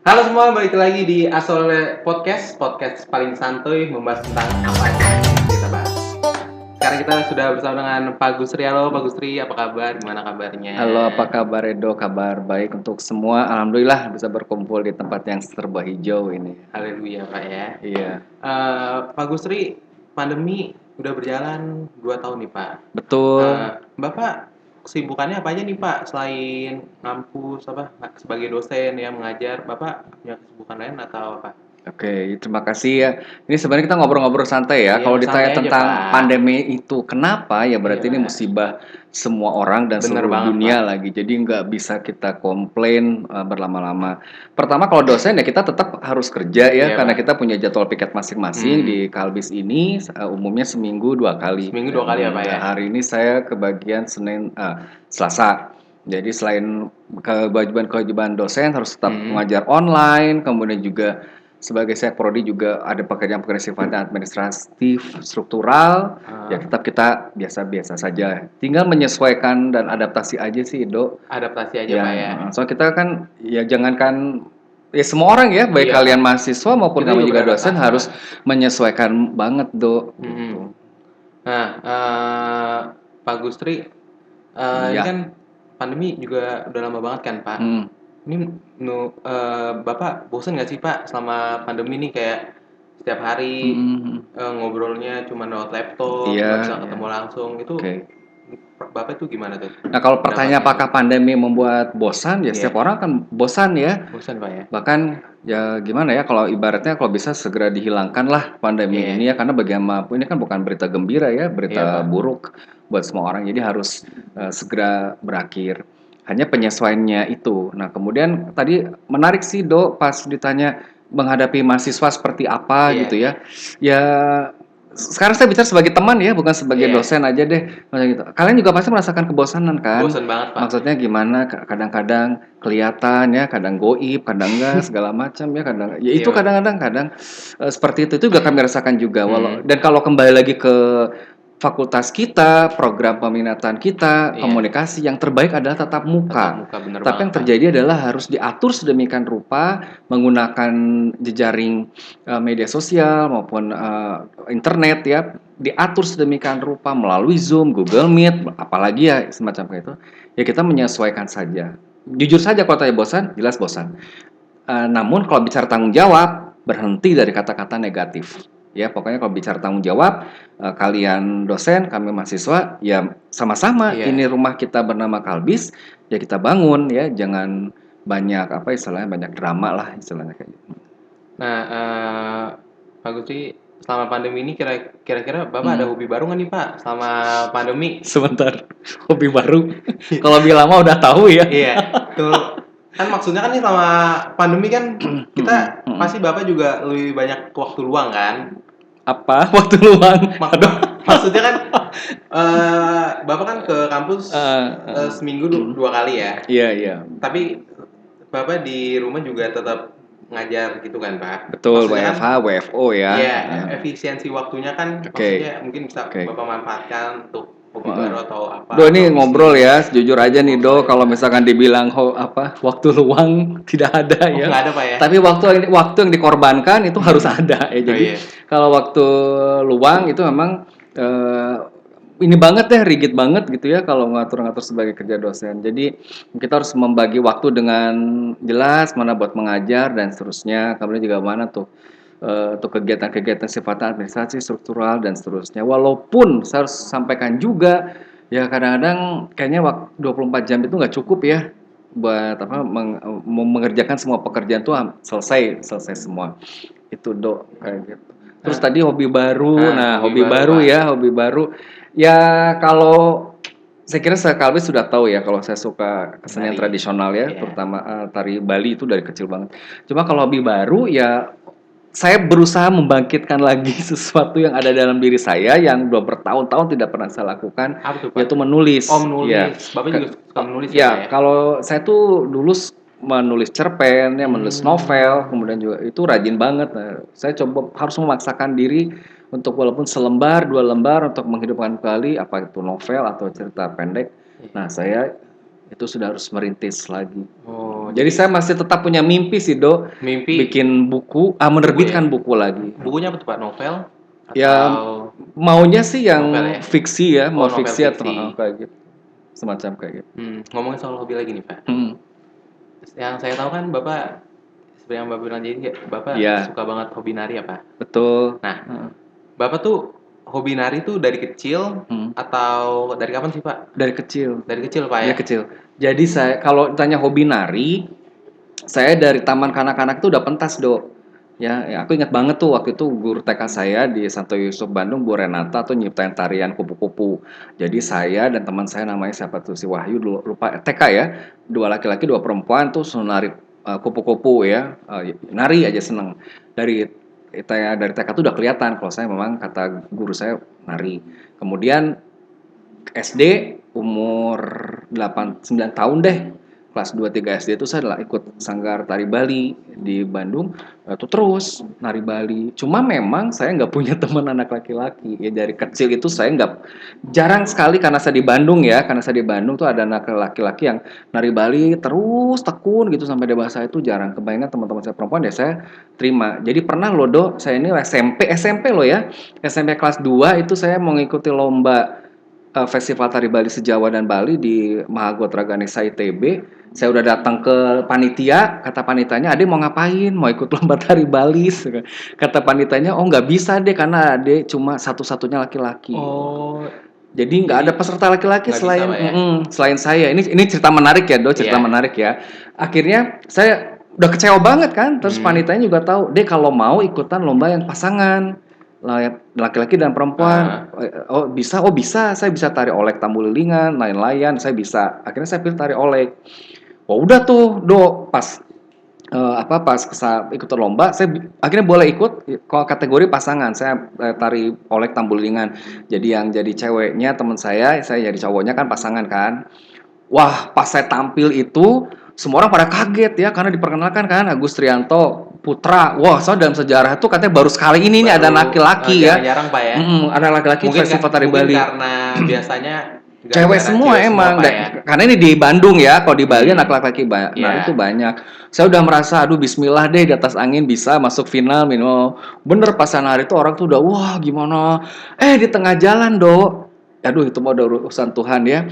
Halo semua, balik lagi di Asole podcast paling santuy membahas tentang apa aja yang kita bahas. Sekarang kita sudah bersama dengan Pak Gusri. Halo Pak Gusri, apa kabar? Gimana kabarnya? Halo, apa kabar Edo? Kabar baik untuk semua. Alhamdulillah bisa berkumpul di tempat yang serba hijau ini. Haleluya Pak ya. Iya, Pak Gusri, pandemi udah berjalan 2 tahun nih Pak. betul. Bapak kesibukannya apa aja nih Pak? Selain ngampus sebagai dosen ya mengajar, Bapak punya kesibukan lain atau apa? Oke, terima kasih ya. Ini sebenarnya kita ngobrol-ngobrol santai ya. Iya, Kalau santai ditanya aja tentang Pak. pandemi itu kenapa ya Iya berarti ini Pak. musibah semua orang dan Bener seluruh banget Pak. dunia lagi. Jadi nggak bisa kita komplain berlama-lama. Pertama kalau dosen ya kita tetap harus kerja ya Iya karena Pak. kita punya jadwal piket masing-masing Hmm. di Kalbis ini umumnya seminggu 2 kali. Seminggu 2 kali ya Dan Pak ya? hari ini saya kebagian Selasa. Jadi selain kewajiban dosen harus tetap Hmm. mengajar online, kemudian juga sebagai saya prodi juga ada pekerjaan-pekerjaan sifatnya administratif, struktural, ya tetap kita biasa-biasa saja. Tinggal menyesuaikan dan adaptasi aja sih, Dok. Adaptasi aja Ya, Pak ya? soal kita kan ya jangankan ya semua orang ya, baik Iya kalian Pak. mahasiswa maupun Kita kami juga juga dosen beradaptasi harus Pak. menyesuaikan banget, Dok, Hmm. gitu. Nah, Pak Gustri, ini Iya. kan pandemi juga udah lama banget kan Pak? Hmm. Ini Bapak bosen nggak sih Pak selama pandemi ini kayak setiap hari Hmm. ngobrolnya cuma lewat laptop, Iya, nggak bisa iya. ketemu langsung, itu Oke. Bapak itu gimana tuh Nah, kalau pertanyaan pendapatnya tuh? apakah pandemi membuat bosan? Ya Iya, setiap orang kan bosan ya. bosan Pak ya? Bahkan ya gimana ya kalau ibaratnya kalau bisa segera dihilangkan lah pandemi Iya, ini ya karena bagaimanapun ini kan bukan berita gembira ya, iya berita Pak. buruk buat semua orang. Jadi harus segera berakhir. Hanya penyesuaiannya itu. Nah, kemudian tadi menarik sih Do pas ditanya menghadapi mahasiswa seperti apa Iya, gitu ya. Ya sekarang saya bicara sebagai teman ya, bukan sebagai iya, dosen aja deh. Maksudnya gitu. Kalian juga pasti merasakan kebosanan kan? bosan banget Pak. Maksudnya gimana? Kadang-kadang kelihatan ya, kadang goib, kadang enggak, segala macam ya, kadang ya Iya itu Pak. kadang-kadang seperti itu juga kami rasakan juga. Hmm. Dan kalau kembali lagi ke fakultas kita, program peminatan kita, Iya, komunikasi yang terbaik adalah tatap tatap muka. muka bener Tapi banget yang Pak. terjadi adalah harus diatur sedemikian rupa menggunakan jejaring media sosial maupun internet ya, diatur sedemikian rupa melalui Zoom, Google Meet, apalagi ya semacam itu. Ya kita menyesuaikan saja. Jujur saja kalau tanya bosan, jelas bosan. Namun kalau bicara tanggung jawab, berhenti dari kata-kata negatif. Ya, pokoknya kalau bicara tanggung jawab, kalian dosen, kami mahasiswa, ya sama-sama. Iya. Ini rumah kita bernama Kalbis, ya kita bangun ya, jangan banyak apa istilahnya banyak drama lah istilahnya kayak gitu. Nah, Pak Gusri, selama pandemi ini kira-kira Bapak ada Hmm. hobi baru nggak nih Pak selama pandemi? Sebentar, hobi baru. Kalau lebih lama udah tahu ya. Iya, tuh kan maksudnya kan nih selama pandemi kan kita pasti Bapak juga lebih banyak waktu luang kan? Apa waktu luang? Aduh. Maksudnya kan Bapak kan ke kampus Eh, eh, seminggu 2 kali ya. Iya, iya. Tapi Bapak di rumah juga tetap ngajar gitu kan Pak? Betul, Maksudnya kan WFH, WFO ya. iya, Ya. efisiensi waktunya kan Oke. maksudnya mungkin bisa Oke. Bapak manfaatkan untuk hobi Heeh. baru atau apa, Do ini atau ngobrol bisnis. ya, jujur aja nih Ngobrol Do, ya kalau Pak. misalkan dibilang waktu luang tidak ada Oh ya. nggak ada Pak ya? Tapi waktu yang dikorbankan itu harus ada ya. Oh Jadi iya. kalau waktu luang itu memang ini banget deh, rigid banget gitu ya kalau ngatur-ngatur sebagai kerja dosen. Jadi kita harus membagi waktu dengan jelas mana buat mengajar dan seterusnya. Kemudian juga mana tuh untuk kegiatan-kegiatan sifatnya administrasi, struktural dan seterusnya. Walaupun saya harus sampaikan juga ya kadang-kadang kayaknya waktu 24 jam itu nggak cukup ya buat apa mengerjakan semua pekerjaan tuh selesai semua. Itu Dok kayak gitu. Terus Nah, tadi hobi baru. Nah, hobi hobi baru baru Pak. ya, hobi baru. Ya kalau saya kira Kalbi sudah tahu ya kalau saya suka kesenian Tari. tradisional ya, Iya. terutama tari Bali itu dari kecil banget. Cuma kalau hobi baru ya saya berusaha membangkitkan lagi sesuatu yang ada dalam diri saya yang udah bertahun-tahun tidak pernah saya lakukan, Apa tuh Pak? yaitu menulis. Oh Ya, menulis. Bapak juga suka menulis ya Pak ya ya? kalau saya tuh dulu menulis cerpen, ya menulis novel, Hmm. kemudian juga itu rajin banget. Nah, saya coba harus memaksakan diri untuk walaupun selembar, 2 lembar untuk menghidupkan kembali apa itu novel atau cerita pendek. Iya. Nah, saya itu sudah harus merintis lagi. Oh, Jadi saya masih tetap punya mimpi sih, Do, mimpi bikin buku, menerbitkan buku lagi. bukunya apa tuh Pak? Novel Ya atau maunya sih yang novel ya? fiksi ya, mau Oh, novel fiksi atau fiksi. kayak gitu, semacam kayak gitu. Ngomongin soal hobi lagi nih Pak. Hmm. Yang saya tahu kan Bapak seperti yang Bapak bilang jadi Bapak Iya. suka banget hobi nari ya Pak. Betul. Nah, Bapak tuh hobi nari tuh dari kecil atau dari kapan sih Pak? Dari kecil. Dari kecil Pak ya? Dari kecil. Jadi saya kalau ditanya hobi nari, saya dari taman kanak-kanak tuh udah pentas, Do. Ya, aku ingat banget tuh waktu itu guru TK saya di Santo Yusuf Bandung, Bu Renata tuh nyiptain tarian kupu-kupu. Jadi saya dan teman saya namanya siapa tuh si Wahyu dulu lupa TK ya, 2 laki-laki 2 perempuan tuh suruh nari kupu-kupu ya, nari aja seneng. Dari TK tuh udah kelihatan kalau saya memang kata guru saya nari. Kemudian SD umur 8 9 tahun deh. Kelas 2 3 SD itu saya adalah ikut sanggar tari Bali di Bandung. Itu terus nari Bali. Cuma memang saya nggak punya teman anak laki-laki. Ya dari kecil itu saya nggak jarang sekali karena saya di Bandung ya. Karena saya di Bandung tuh ada anak laki-laki yang nari Bali terus tekun gitu sampai dewasa itu jarang. Kebanyakan teman-teman saya perempuan ya saya terima. Jadi pernah loh, Do, saya ini SMP loh ya. SMP kelas 2 itu saya mau ngikuti lomba Festival Tari Bali Sejawa dan Bali di Mahagotra Ganesha ITB. Saya udah datang ke panitia, kata panitianya, "Ade mau ngapain? Mau ikut lomba tari Bali?" Kata panitianya, "Oh nggak bisa deh karena Ade cuma satu-satunya laki-laki." Oh, Jadi nggak ada peserta laki-laki nggak bisa, selain Pak, ya? Selain saya. Ini cerita menarik ya, Do, cerita Iya. menarik ya. Akhirnya saya udah kecewa banget kan. Terus panitianya juga tahu, "Deh kalau mau ikutan lomba yang pasangan, laki-laki dan perempuan." Oh bisa, saya bisa tari olek tambu lilingan, layan-layan, saya bisa. Akhirnya saya pilih tari olek. Oh udah tuh, Do, pas ikut lomba, saya akhirnya boleh ikut kalau kategori pasangan. Saya tari olek tambu lilingan. Jadi yang jadi ceweknya teman saya jadi cowoknya kan pasangan kan. Wah, pas saya tampil itu semua orang pada kaget ya karena diperkenalkan kan Agus Trianto Putra. Wah, soalnya dalam sejarah itu katanya baru sekali ini nih ada laki-laki ya. Jarang-jarang Pak ya? Ada laki-laki festival tari mungkin Bali. karena biasanya Cewek semua cewek emang, Pak, ya? karena ini di Bandung ya, kalau di Bali anak laki-laki nari Iya. itu banyak. Saya udah merasa, aduh bismillah deh di atas angin bisa masuk final minimal. Bener pas nari itu orang tuh udah wah gimana. Di tengah jalan, Do. Aduh itu mah udah urusan Tuhan ya.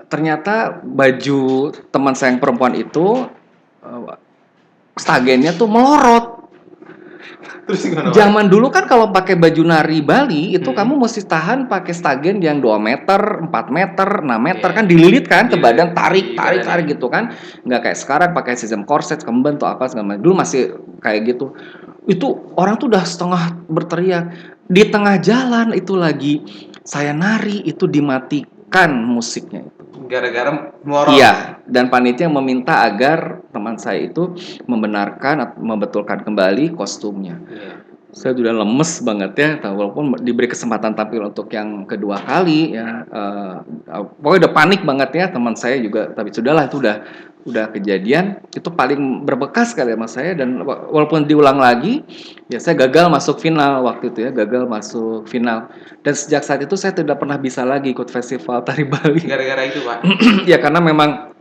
Ternyata baju teman saya yang perempuan itu stagennya tuh melorot. Terus gimana Pak? Zaman dulu kan kalau pakai baju nari Bali itu kamu mesti tahan pakai stagen yang 2 meter, 4 meter, 6 meter kan dililit kan ke badan, tarik gitu kan. Nggak kayak sekarang pakai sistem korset, kemben atau apa segala macam. Dulu masih kayak gitu. Itu orang tuh udah setengah berteriak. Di tengah jalan itu lagi saya nari itu dimatikan musiknya itu. Gara-gara melorot. Iya, dan panitia meminta agar teman saya itu membenarkan atau membetulkan kembali kostumnya. Iya. Saya udah lemes banget ya, walaupun diberi kesempatan tampil untuk yang kedua kali ya, pokoknya udah panik banget ya teman saya juga, tapi sudahlah itu udah kejadian, itu paling berbekas kali sama saya dan walaupun diulang lagi, ya saya gagal masuk final waktu itu ya, gagal masuk final dan sejak saat itu saya tidak pernah bisa lagi ikut festival tari Bali. Gara-gara itu Pak? Ya karena memang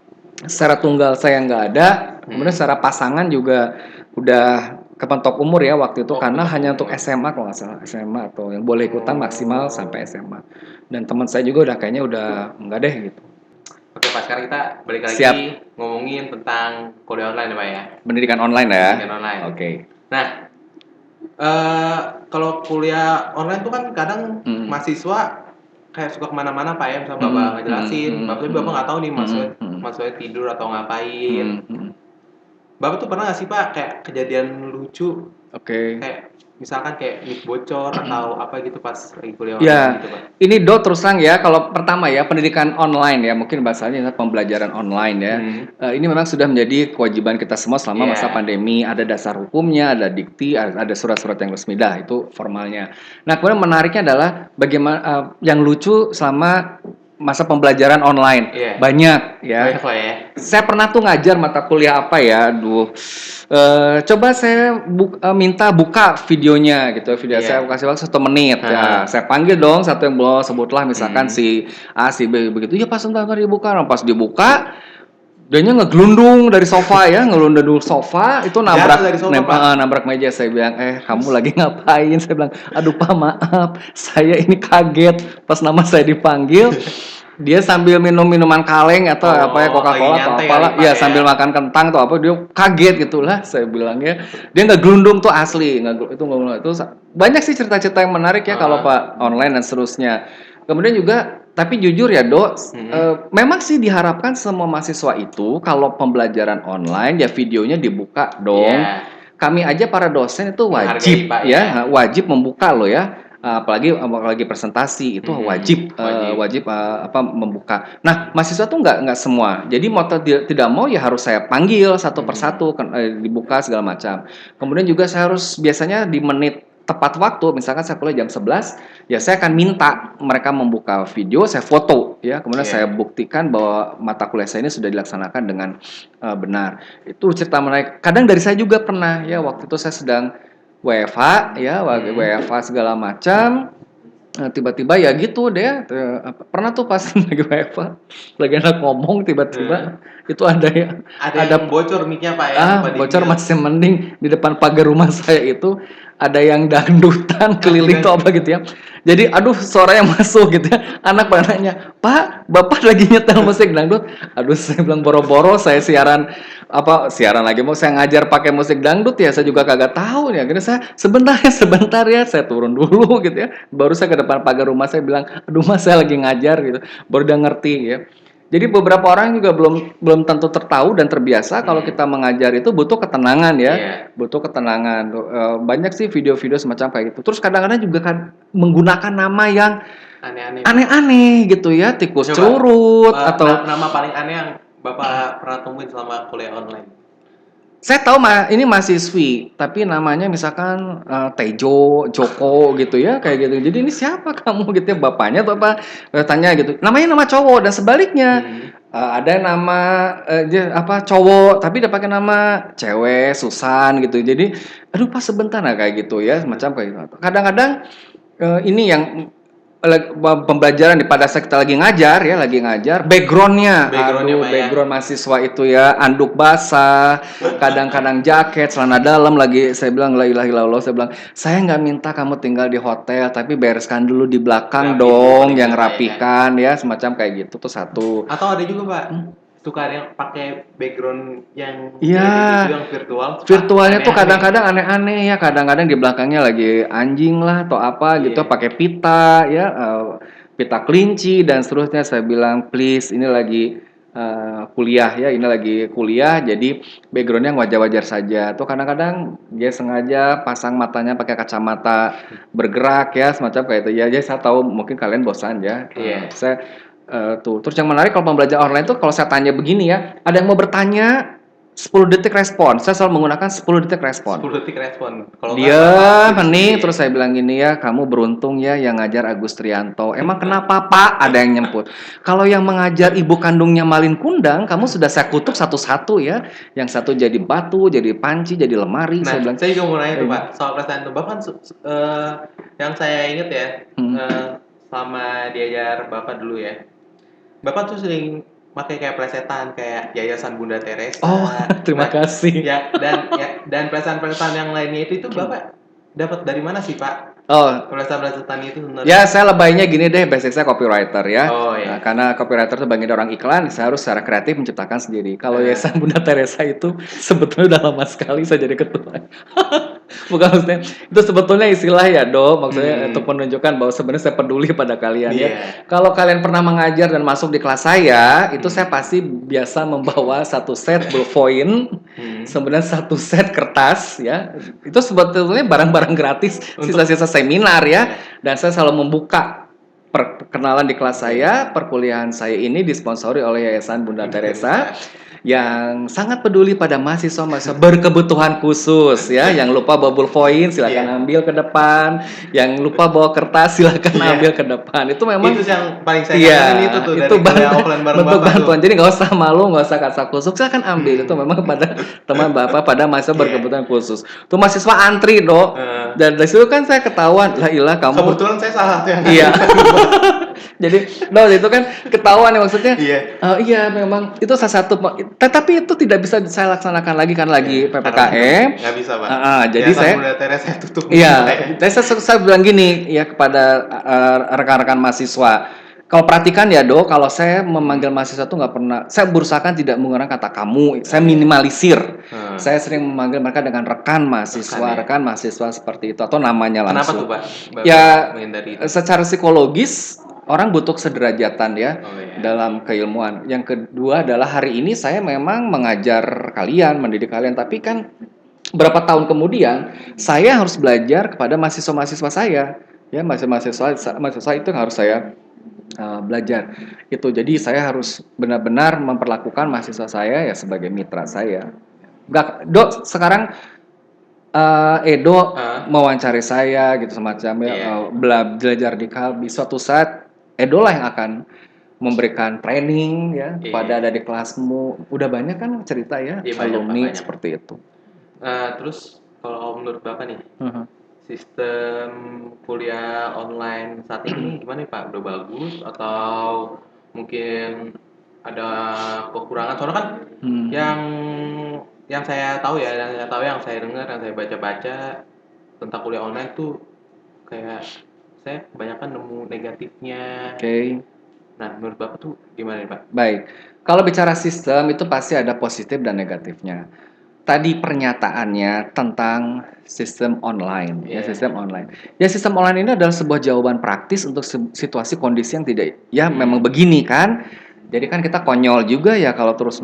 secara tunggal saya nggak ada, kemudian secara pasangan juga udah kepentok umur ya waktu itu karena hanya untuk SMA kalau nggak salah SMA atau yang boleh ikutan maksimal sampai SMA dan teman saya juga udah kayaknya udah enggak deh gitu. Oke Pak, sekarang kita balik lagi Siap. ngomongin tentang kuliah online ya Pak ya? Pendidikan online ya. Pendidikan online. Oke. Nah, kalau kuliah online tuh kan kadang mahasiswa kayak suka kemana-mana Pak ya, misalnya Bapak ngejelasin, Bapak nggak tahu nih mahasiswa tidur atau ngapain. Bapak tuh pernah nggak sih Pak kayak kejadian lucu? Oke. Kayak misalkan kayak mic bocor atau apa gitu pas lagi kuliah Ya, online gitu Pak? ini Do terus terang ya, kalau pertama ya pendidikan online ya, mungkin bahasanya pembelajaran online ya. Ini memang sudah menjadi kewajiban kita semua selama masa pandemi. Ada dasar hukumnya, ada dikti, ada surat-surat yang resmi itu formalnya. Nah, kemudian menariknya adalah bagaimana yang lucu selama masa pembelajaran online. Iya. Banyak ya. Banyak lah ya. Saya pernah tuh ngajar mata kuliah apa ya, coba saya minta buka videonya gitu, video saya kasih waktu 1 menit ya, saya panggil dong satu yang belum, sebutlah misalkan si A, si B begitu, ya pas sebentar dibuka, pas dibuka, dianya ngegelundung dari sofa ya, ngelundung sofa, itu nabrak meja. Saya bilang, kamu lagi ngapain? Saya bilang, aduh Pak maaf, saya ini kaget pas nama saya dipanggil. Dia sambil minum minuman kaleng atau apa ya, Coca-Cola atau apalah, ya sambil makan kentang atau apa, dia kaget gitulah. Saya bilangnya, dia nggak gelundung tuh asli, itu banyak sih cerita-cerita yang menarik ya kalau Pak online dan seterusnya. Kemudian juga, tapi jujur ya Dok, memang sih diharapkan semua mahasiswa itu kalau pembelajaran online ya videonya dibuka dong. Kami aja para dosen itu wajib wajib membuka loh ya. Apalagi presentasi itu wajib membuka. Nah, mahasiswa tuh nggak semua. Jadi mau tidak mau ya harus saya panggil satu persatu dibuka segala macam. Kemudian juga saya harus biasanya di menit tepat waktu, misalkan saya kuliah jam 11, ya saya akan minta mereka membuka video, saya foto ya, kemudian saya buktikan bahwa mata kuliah saya ini sudah dilaksanakan dengan benar. Itu cerita menarik. Kadang dari saya juga pernah ya, waktu itu saya sedang WFH ya, WFH segala macam, tiba-tiba ya gitu deh, pernah tuh pas lagi WFH, lagi enak ngomong tiba-tiba itu ada bocor mic-nya Pak ya. Bocor masih mending, di depan pagar rumah saya itu ada yang dangdutan keliling tuh apa gitu ya. Jadi aduh suara yang masuk gitu ya. Anak pada nanya, "Pak, Bapak lagi nyetel musik dangdut?" Aduh saya bilang boro-boro saya siaran lagi, mau saya ngajar pakai musik dangdut ya, saya juga kagak tahu ya. Akhirnya saya sebentar ya, saya turun dulu gitu ya. Baru saya ke depan pagar rumah saya bilang, "Aduh Mas, saya lagi ngajar," gitu. Baru dia ngerti ya. Jadi beberapa orang juga belum tentu tertahu dan terbiasa kalau kita mengajar itu butuh ketenangan ya, butuh ketenangan. Banyak sih video-video semacam kayak gitu. Terus kadang-kadang juga kan menggunakan nama yang aneh-aneh gitu ya, tikus curut atau nama paling aneh yang Bapak pernah temuin selama kuliah online. Saya tahu ini mahasiswi, tapi namanya misalkan Tejo, Joko gitu ya, kayak gitu. Jadi ini siapa kamu gitu ya, bapaknya atau apa? Tanya gitu. Namanya nama cowok dan sebaliknya. Ada nama cowok, tapi dia pakai nama cewek, Susan gitu. Jadi, aduh Pak sebentar kayak gitu ya, semacam kayak gitu. Kadang-kadang ini yang pembelajaran pada saat kita lagi ngajar, backgroundnya background mahasiswa itu ya, anduk basah, kadang-kadang jaket, celana dalam lagi. Saya bilang la ilaha illallah, saya bilang saya nggak minta kamu tinggal di hotel, tapi bereskan dulu di belakang dong, yang rapikan ya, semacam kayak gitu tuh satu. Atau ada juga Pak, suka yang pakai background yang yang virtual. Virtualnya tuh kadang-kadang aneh-aneh ya, kadang-kadang di belakangnya lagi anjing lah atau apa gitu, pakai pita ya, pita kelinci dan seterusnya. Saya bilang please, ini lagi kuliah ya, ini lagi kuliah, jadi backgroundnya wajar-wajar saja. Tuh kadang-kadang dia sengaja pasang matanya pakai kacamata bergerak ya, semacam kayak itu ya. Jadi saya tahu mungkin kalian bosan ya. Terus yang menarik kalau pembelajaran online tuh, kalau saya tanya begini ya, ada yang mau bertanya 10 detik respon. Saya selalu menggunakan 10 detik respon. 10 detik respon. Kalau dia hening, terus saya bilang gini ya, kamu beruntung ya yang ngajar Agus Trianto. Emang kenapa Pak? Ada yang nyemput. Kalau yang mengajar ibu kandungnya Malin Kundang, kamu sudah saya kutuk satu-satu ya. Yang satu jadi batu, jadi panci, jadi lemari. Nah, saya bilang, saya juga mau nanya tuh Pak, soal perasaan itu. Bapak yang saya ingat ya, selama diajar Bapak dulu ya, Bapak tuh sering pakai kayak plesetan kayak Yayasan Bunda Teresa. Oh, terima kasih. Ya, dan plesetan yang lainnya itu Bapak dapat dari mana sih, Pak? Plesetan itu sebenarnya. Ya, saya lebaynya gini deh, basic saya copywriter ya. Iya. Karena copywriter itu bagian dari orang iklan, saya harus secara kreatif menciptakan sendiri. Kalau Yayasan Bunda Teresa itu sebetulnya udah lama sekali saya jadi ketua. Bukan, maksudnya itu sebetulnya istilah ya Dok, maksudnya untuk menunjukkan bahwa sebenarnya saya peduli pada kalian ya. Kalau kalian pernah mengajar dan masuk di kelas saya, itu saya pasti biasa membawa satu set ballpoint, kemudian satu set kertas ya. Itu sebetulnya barang-barang gratis, sisa-sisa seminar ya. Dan saya selalu membuka perkenalan di kelas saya, perkuliahan saya ini disponsori oleh Yayasan Bunda Teresa. yang sangat peduli pada mahasiswa-mahasiswa berkebutuhan khusus ya, yang lupa bawa ballpoint silakan ambil ke depan, yang lupa bawa kertas silakan ambil ke depan. Itu memang itu yang paling saya kangenin itu tuh dari kuliah offline bareng bentuk Bapak bantuan. tuh. Jadi nggak usah malu, nggak usah kasakusuk, silakan ambil. Itu memang pada teman Bapak pada mahasiswa berkebutuhan khusus. Tuh mahasiswa antri, Dok. Dan dari situ kan saya ketahuan, lah ilah kamu. Kebetulan saya salah satu yang iya. Jadi, itu kan ketahuan ya maksudnya. Iya, memang itu salah satu. Tetapi itu tidak bisa saya laksanakan lagi kan lagi PPKM. Nggak bisa, Pak. Jadi saya tutup. Iya, saya bilang gini ya kepada rekan-rekan mahasiswa. Kalau perhatikan ya Dok, kalau saya memanggil mahasiswa tuh nggak pernah, saya berusahakan tidak menggunakan kata kamu, saya minimalisir. Saya sering memanggil mereka dengan rekan mahasiswa seperti itu atau namanya langsung. Kenapa tuh Pak? Ya, secara psikologis orang butuh sederajatan ya dalam keilmuan. Yang kedua adalah hari ini saya memang mengajar kalian, mendidik kalian, tapi kan berapa tahun kemudian saya harus belajar kepada mahasiswa-mahasiswa saya. Ya, mahasiswa itu harus saya belajar itu. Jadi saya harus benar-benar memperlakukan mahasiswa saya ya sebagai mitra saya. Dok, sekarang Edo mewawancari saya gitu semacam belajar di Kalbi. Suatu saat Edo lah yang akan memberikan training ya kepada adik kelasmu. Udah banyak kan cerita ya alumni seperti itu. Terus kalau menurut Bapak nih, sistem kuliah online saat ini gimana Pak? Udah bagus atau mungkin ada kekurangan? Soalnya kan yang saya tahu ya, yang saya dengar, yang saya baca-baca tentang kuliah online tuh kayak saya kebanyakan nemu negatifnya. Nah, menurut Bapak tuh gimana nih Pak? Baik, kalau bicara sistem itu pasti ada positif dan negatifnya. Tadi pernyataannya tentang sistem online, sistem online. Ya, sistem online ini adalah sebuah jawaban praktis untuk situasi kondisi yang tidak, memang begini kan. Jadi kan kita konyol juga ya kalau terus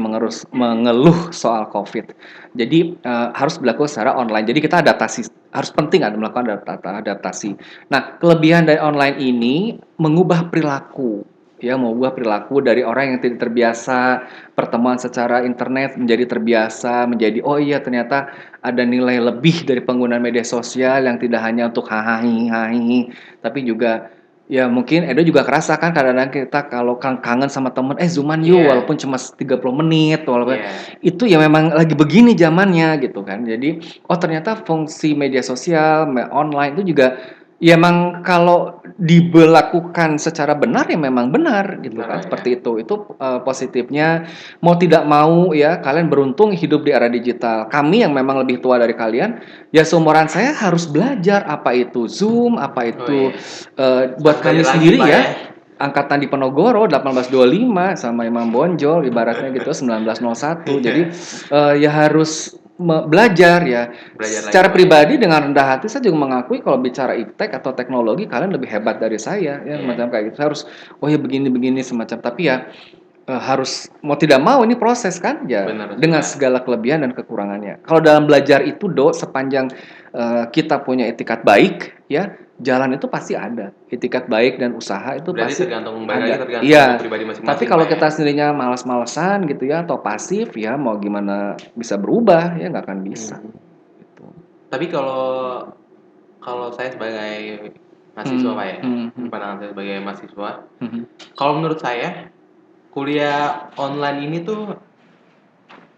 mengeluh soal COVID. Jadi harus berlaku secara online. Jadi kita adaptasi, harus penting melakukan adaptasi. Nah, kelebihan dari online ini mengubah perilaku. Ya, mengubah perilaku dari orang yang tidak terbiasa pertemuan secara internet menjadi terbiasa, menjadi oh iya ternyata ada nilai lebih dari penggunaan media sosial yang tidak hanya untuk hahaha, tapi juga ya mungkin Edo juga kerasa kan kadang-kadang kita kalau kangen sama temen zooman yuk walaupun cuma 30 menit walaupun itu ya memang lagi begini zamannya gitu kan. Jadi ternyata fungsi media sosial online itu juga ya emang kalau diberlakukan secara benar ya memang benar gitu kan. Seperti itu positifnya. Mau tidak mau ya kalian beruntung hidup di era digital. Kami yang memang lebih tua dari kalian ya seumuran saya harus belajar apa itu Zoom, apa itu buat kami sendiri ya. Angkatan di Penogoro 1825 sama Imam Bonjol ibaratnya gitu 1901. Jadi ya harus belajar ya. Secara pribadi dengan rendah hati saya juga mengakui kalau bicara iptek atau teknologi kalian lebih hebat dari saya ya semacam kayak gitu. Saya harus ya begini semacam, tapi ya harus mau tidak mau ini proses kan ya. Dengan segala kelebihan dan kekurangannya. Kalau dalam belajar itu sepanjang kita punya etikat baik ya, jalan itu pasti ada. Etikat baik dan usaha itu pasti tergantung ada. Pribadi masing-masing. Tapi kalau kita sendirinya malas-malasan gitu ya atau pasif ya mau gimana bisa berubah ya nggak akan bisa. Gitu. Tapi kalau saya sebagai mahasiswa Pak ya, pandangan saya sebagai mahasiswa, kalau menurut saya kuliah online ini tuh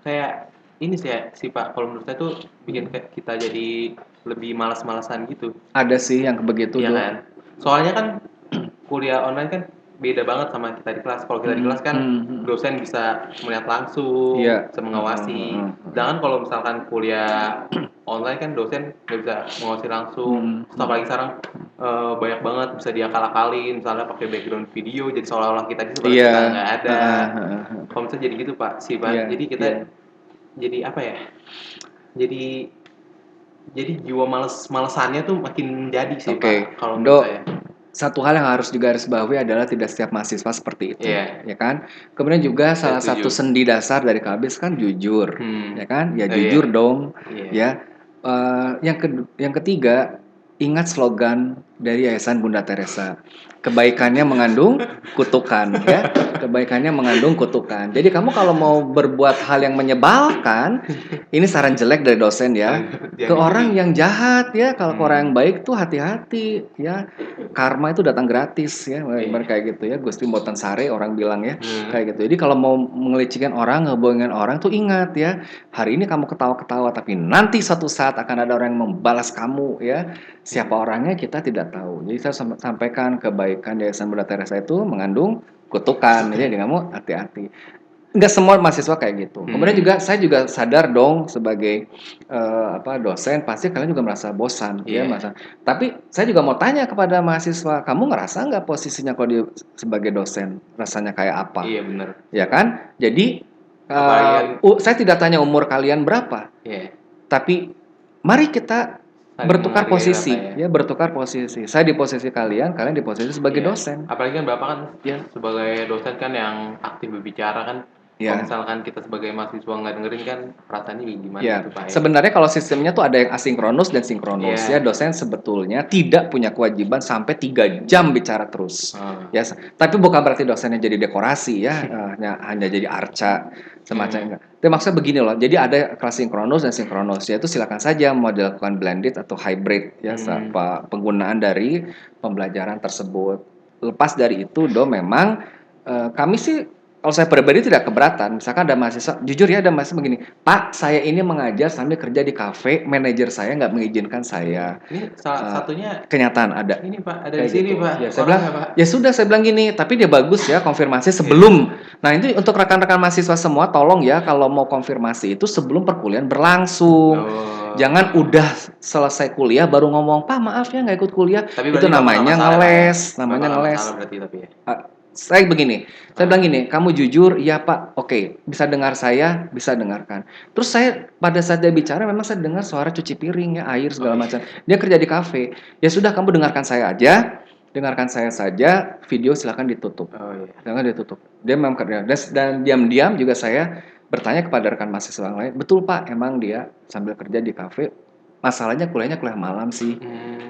kayak ini sih Pak, kalau menurut saya tuh bikin kita jadi lebih malas-malasan gitu. Ada sih yang begitu ya kan. Soalnya kan kuliah online kan beda banget sama kita di kelas. Kalau kita di kelas kan dosen bisa melihat langsung, bisa mengawasi. Sedangkan kalau misalkan kuliah online kan dosen nggak bisa mengawasi langsung. Apalagi sekarang banyak banget bisa diakal-akalin, misalnya pakai background video, jadi seolah-olah kita di sebenarnya kita nggak ada. Kalau misalnya jadi gitu Pak, jadi kita jadi apa ya? Jadi jiwa malesannya tuh makin jadi sih Pak. Kalau menurut saya. Satu hal yang harus digarisbawahi adalah tidak setiap mahasiswa seperti itu, ya kan? Kemudian juga salah satu sendi dasar dari Kalbis kan jujur, ya kan? Ya jujur dong, ya. Yang ketiga ingat slogan dari Yayasan Bunda Teresa. Kebaikannya mengandung kutukan, ya. Kebaikannya mengandung kutukan. Jadi kamu kalau mau berbuat hal yang menyebalkan, ini saran jelek dari dosen ya. Ke orang yang jahat ya, kalau ke orang yang baik tuh hati-hati ya. Karma itu datang gratis ya, ibarat kayak gitu ya. Gusti mboten sare orang bilang ya, kayak gitu. Jadi kalau mau melecehkan orang, ngebohongin orang tuh ingat ya. Hari ini kamu ketawa-ketawa, tapi nanti suatu saat akan ada orang yang membalas kamu ya. Siapa orangnya kita tidak tahu. Jadi saya sampaikan kebaikan Yayasan Bunda Teresa itu mengandung kutukan. Jadi kamu hati-hati. Enggak semua mahasiswa kayak gitu. Kemudian juga saya juga sadar dong sebagai dosen pasti kalian juga merasa bosan ya masa. Tapi saya juga mau tanya kepada mahasiswa, kamu ngerasa nggak posisinya kalau sebagai dosen rasanya kayak apa? Iya benar. Ya kan? Jadi saya tidak tanya umur kalian berapa. Tapi mari kita bertukar posisi ya, bertukar posisi. Saya di posisi kalian di posisi sebagai dosen. Apalagi kan Bapak kan sebagai dosen kan yang aktif berbicara kan. Kalau misalkan kita sebagai mahasiswa nggak dengerin kan perasaannya gimana gitu Pak. Sebenarnya kalau sistemnya tuh ada yang asinkronus dan sinkronus ya. Dosen sebetulnya tidak punya kewajiban sampai 3 jam bicara terus. Ya, tapi bukan berarti dosennya jadi dekorasi ya, hanya jadi arca semacamnya. Tapi maksudnya begini loh. Jadi ada kelas sinkronus dan sinkronus. Yaitu silakan saja mau dilakukan blended atau hybrid ya, penggunaan dari pembelajaran tersebut. Lepas dari itu, memang kami sih kalau saya pribadi tidak keberatan. Misalkan ada mahasiswa, jujur ya ada mahasiswa begini, Pak, saya ini mengajar sambil kerja di kafe, manajer saya nggak mengizinkan saya. Ini salah satunya kenyataan ada. Ini Pak, ada di sini Pak. Ya, saya bilang, ya sudah saya bilang gini, tapi dia bagus ya konfirmasi sebelum. Nah itu untuk rekan-rekan mahasiswa semua, tolong ya kalau mau konfirmasi itu sebelum perkuliahan berlangsung. Jangan udah selesai kuliah baru ngomong, Pak maaf ya nggak ikut kuliah. Tapi itu namanya ngeles, Saya begini, saya bilang gini, kamu jujur, iya Pak, oke, bisa dengar saya, bisa dengarkan. Terus saya pada saat dia bicara, memang saya dengar suara cuci piring ya, air segala macam. Dia kerja di kafe, ya sudah kamu dengarkan saya aja, dengarkan saya saja, video silakan ditutup. Silakan ditutup. Dia memang kerja, dan diam-diam juga saya bertanya kepada rekan mahasiswa yang lain, betul Pak, emang dia sambil kerja di kafe, masalahnya kuliah malam sih.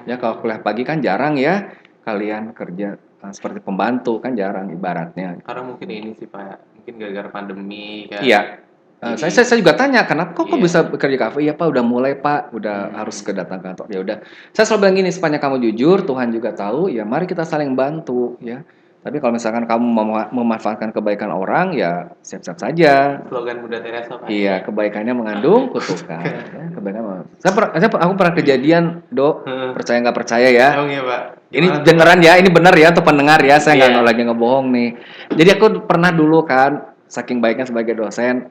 Ya kalau kuliah pagi kan jarang ya, kalian kerja seperti pembantu kan jarang ibaratnya. Karena mungkin ini sih Pak, mungkin gara-gara pandemi kan. Iya. Saya juga tanya kenapa kok bisa bekerja di kafe? Iya Pak, udah mulai Pak, udah harus kedatang kantor. Ya udah. Saya selalu bilang gini, sepanjang kamu jujur, Tuhan juga tahu, ya mari kita saling bantu ya. Tapi kalau misalkan kamu memanfaatkan kebaikan orang, ya siap-siap saja. Slogan Bunda Teresa Pak. Iya, kebaikannya mengandung kutukan. Ya, aku pernah kejadian, Dok. Percaya nggak percaya ya? Iya Pak. Ini beneran ya, ini benar ya untuk pendengar ya, saya nggak lagi ngebohong nih. Jadi aku pernah dulu kan, saking baiknya sebagai dosen,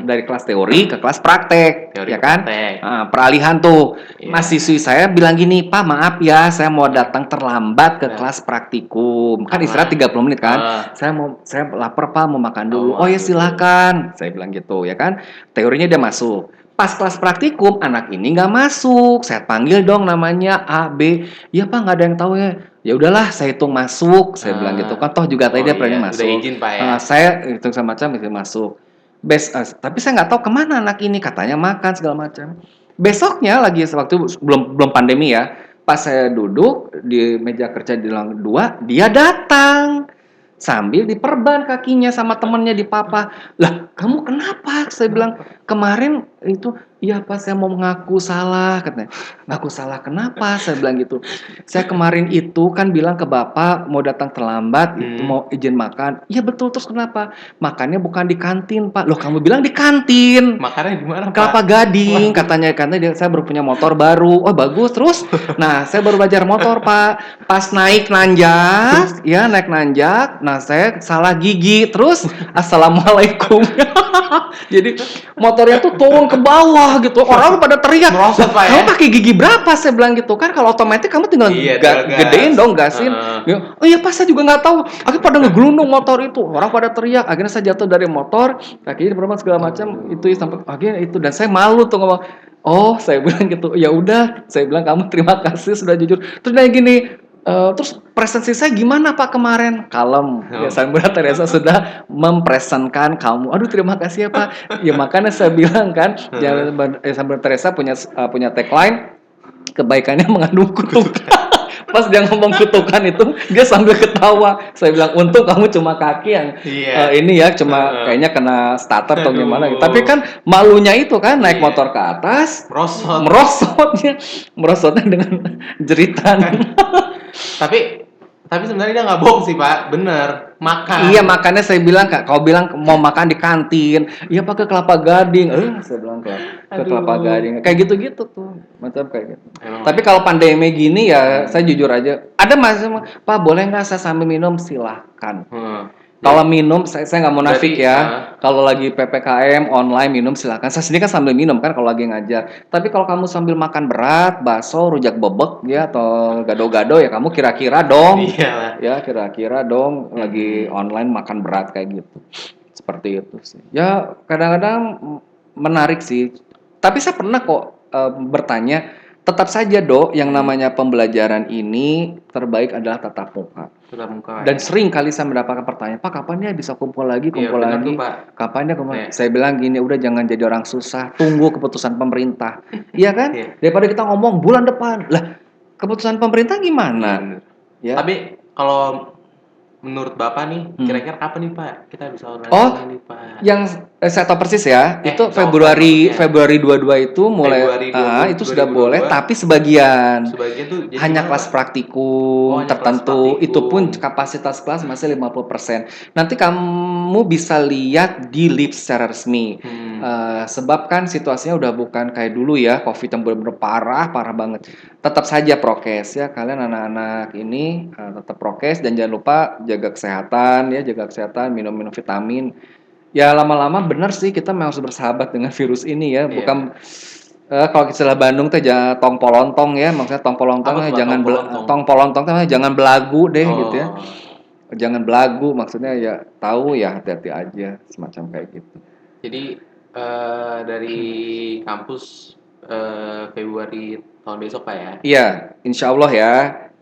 dari kelas teori ke kelas praktek, ya kan? Peralihan tuh, mahasiswi saya bilang gini, Pak maaf ya, saya mau datang terlambat ke kelas praktikum, kan istirahat 30 menit kan? Saya lapar Pak, mau makan dulu. Oh ya silakan, saya bilang gitu, ya kan? Teorinya dia masuk. Pas kelas praktikum, anak ini nggak masuk. Saya panggil dong namanya A, B. Ya Pak, nggak ada yang tahu ya. Ya udahlah, saya hitung masuk. Saya bilang gitu. Kan toh juga tadi dia pernah masuk. Udah izin Pak ya. Saya hitung semacam itu masuk. Tapi saya nggak tahu kemana anak ini. Katanya makan segala macam. Besoknya lagi waktu belum pandemi ya. Pas saya duduk di meja kerja di lantai 2, dia datang. Sambil diperban kakinya sama temennya di papa. Lah, kamu kenapa? Saya bilang, kemarin itu, iya Pak, saya mau mengaku salah. Katanya, ngaku salah kenapa? Saya bilang gitu. Saya kemarin itu kan bilang ke Bapak, mau datang terlambat, itu mau izin makan. Iya betul, terus kenapa? Makannya bukan di kantin, Pak. Loh, kamu bilang di kantin. Makannya di mana, Pak? Kelapa Gading, katanya saya baru punya motor baru. Oh, bagus. Terus, nah, saya baru belajar motor, Pak. Pas naik nanjak, nah saya salah gigi, terus assalamualaikum. Jadi motornya tuh turun ke bawah gitu, orang pada teriak. Kamu pakai gigi berapa? Saya bilang gitu kan, kalau otomatis kamu tinggal gedein dong, gasin. Oh iya Pak, saya juga nggak tahu. Akhirnya pada ngegelundung motor itu, orang pada teriak. Akhirnya saya jatuh dari motor, kakinya berapa segala macam itu sampai akhirnya itu, dan saya malu tuh ngomong. Oh, saya bilang gitu. Ya udah, saya bilang kamu terima kasih sudah jujur. Terus dia gini. Terus presensi saya gimana Pak kemarin? Kalem. Yayasan Bunda Teresa sudah mempresenkan kamu. Aduh terima kasih ya Pak. Ya makanya saya bilang kan, Yayasan Bunda Teresa punya tagline, kebaikannya mengandung kutukan. Pas dia ngomong kutukan itu, dia sambil ketawa. Saya bilang, untung kamu cuma kaki yang ini ya, cuma kayaknya kena starter atau gimana gitu. Tapi kan malunya itu kan, naik motor ke atas, merosotnya dengan jeritan. Tapi sebenarnya dia nggak bohong sih Pak, bener, makan. Iya, makanya saya bilang, kau bilang mau makan di kantin, iya pakai kelapa gading. Saya bilang ke kelapa gading. Kayak gitu-gitu tuh, macam kayak gitu. Tapi kalau pandemi gini ya, saya jujur aja, ada masih, Pak boleh nggak saya sambil minum? Silahkan. Kalau minum, saya nggak mau nafik ya. Kalau lagi PPKM online minum silahkan. Saya sendiri kan sambil minum kan kalau lagi ngajar. Tapi kalau kamu sambil makan berat, bakso, rujak bebek ya atau gado-gado ya kamu kira-kira dong. Iyalah. Ya kira-kira dong lagi online makan berat kayak gitu. Seperti itu sih. Ya kadang-kadang menarik sih. Tapi saya pernah kok bertanya, tetap saja Dok, yang namanya pembelajaran ini terbaik adalah tatap muka. Dan sering kali saya mendapatkan pertanyaan, Pak kapan ya bisa kumpul lagi? Tuh, Kapan ya Saya bilang gini, udah jangan jadi orang susah, tunggu keputusan pemerintah. Iya kan? Daripada kita ngomong bulan depan. Lah, keputusan pemerintah gimana? Ya. Tapi kalau menurut Bapak nih, kira-kira kapan nih Pak kita bisa online nih Pak? Yang saya tahu persis ya, itu Februari 22 itu mulai itu sudah boleh, tapi sebagian tuh hanya kelas praktikum tertentu, itu pun kapasitas kelas masih 50%. Nanti kamu bisa lihat di lip secara resmi. Sebab kan situasinya udah bukan kayak dulu ya, Covid yang benar-benar parah banget. Tetap saja prokes ya, kalian anak-anak ini tetap prokes dan jangan lupa jaga kesehatan, minum vitamin. Ya lama-lama benar sih kita memang harus bersahabat dengan virus ini ya, bukan kalau istilah Bandung teh jangan tong polontong ya, maksudnya tong polontongnya jangan belagu deh gitu ya. Jangan belagu, maksudnya ya tahu ya hati-hati aja semacam kayak gitu. Jadi dari kampus Februari tahun besok Pak ya? Iya, insya Allah ya.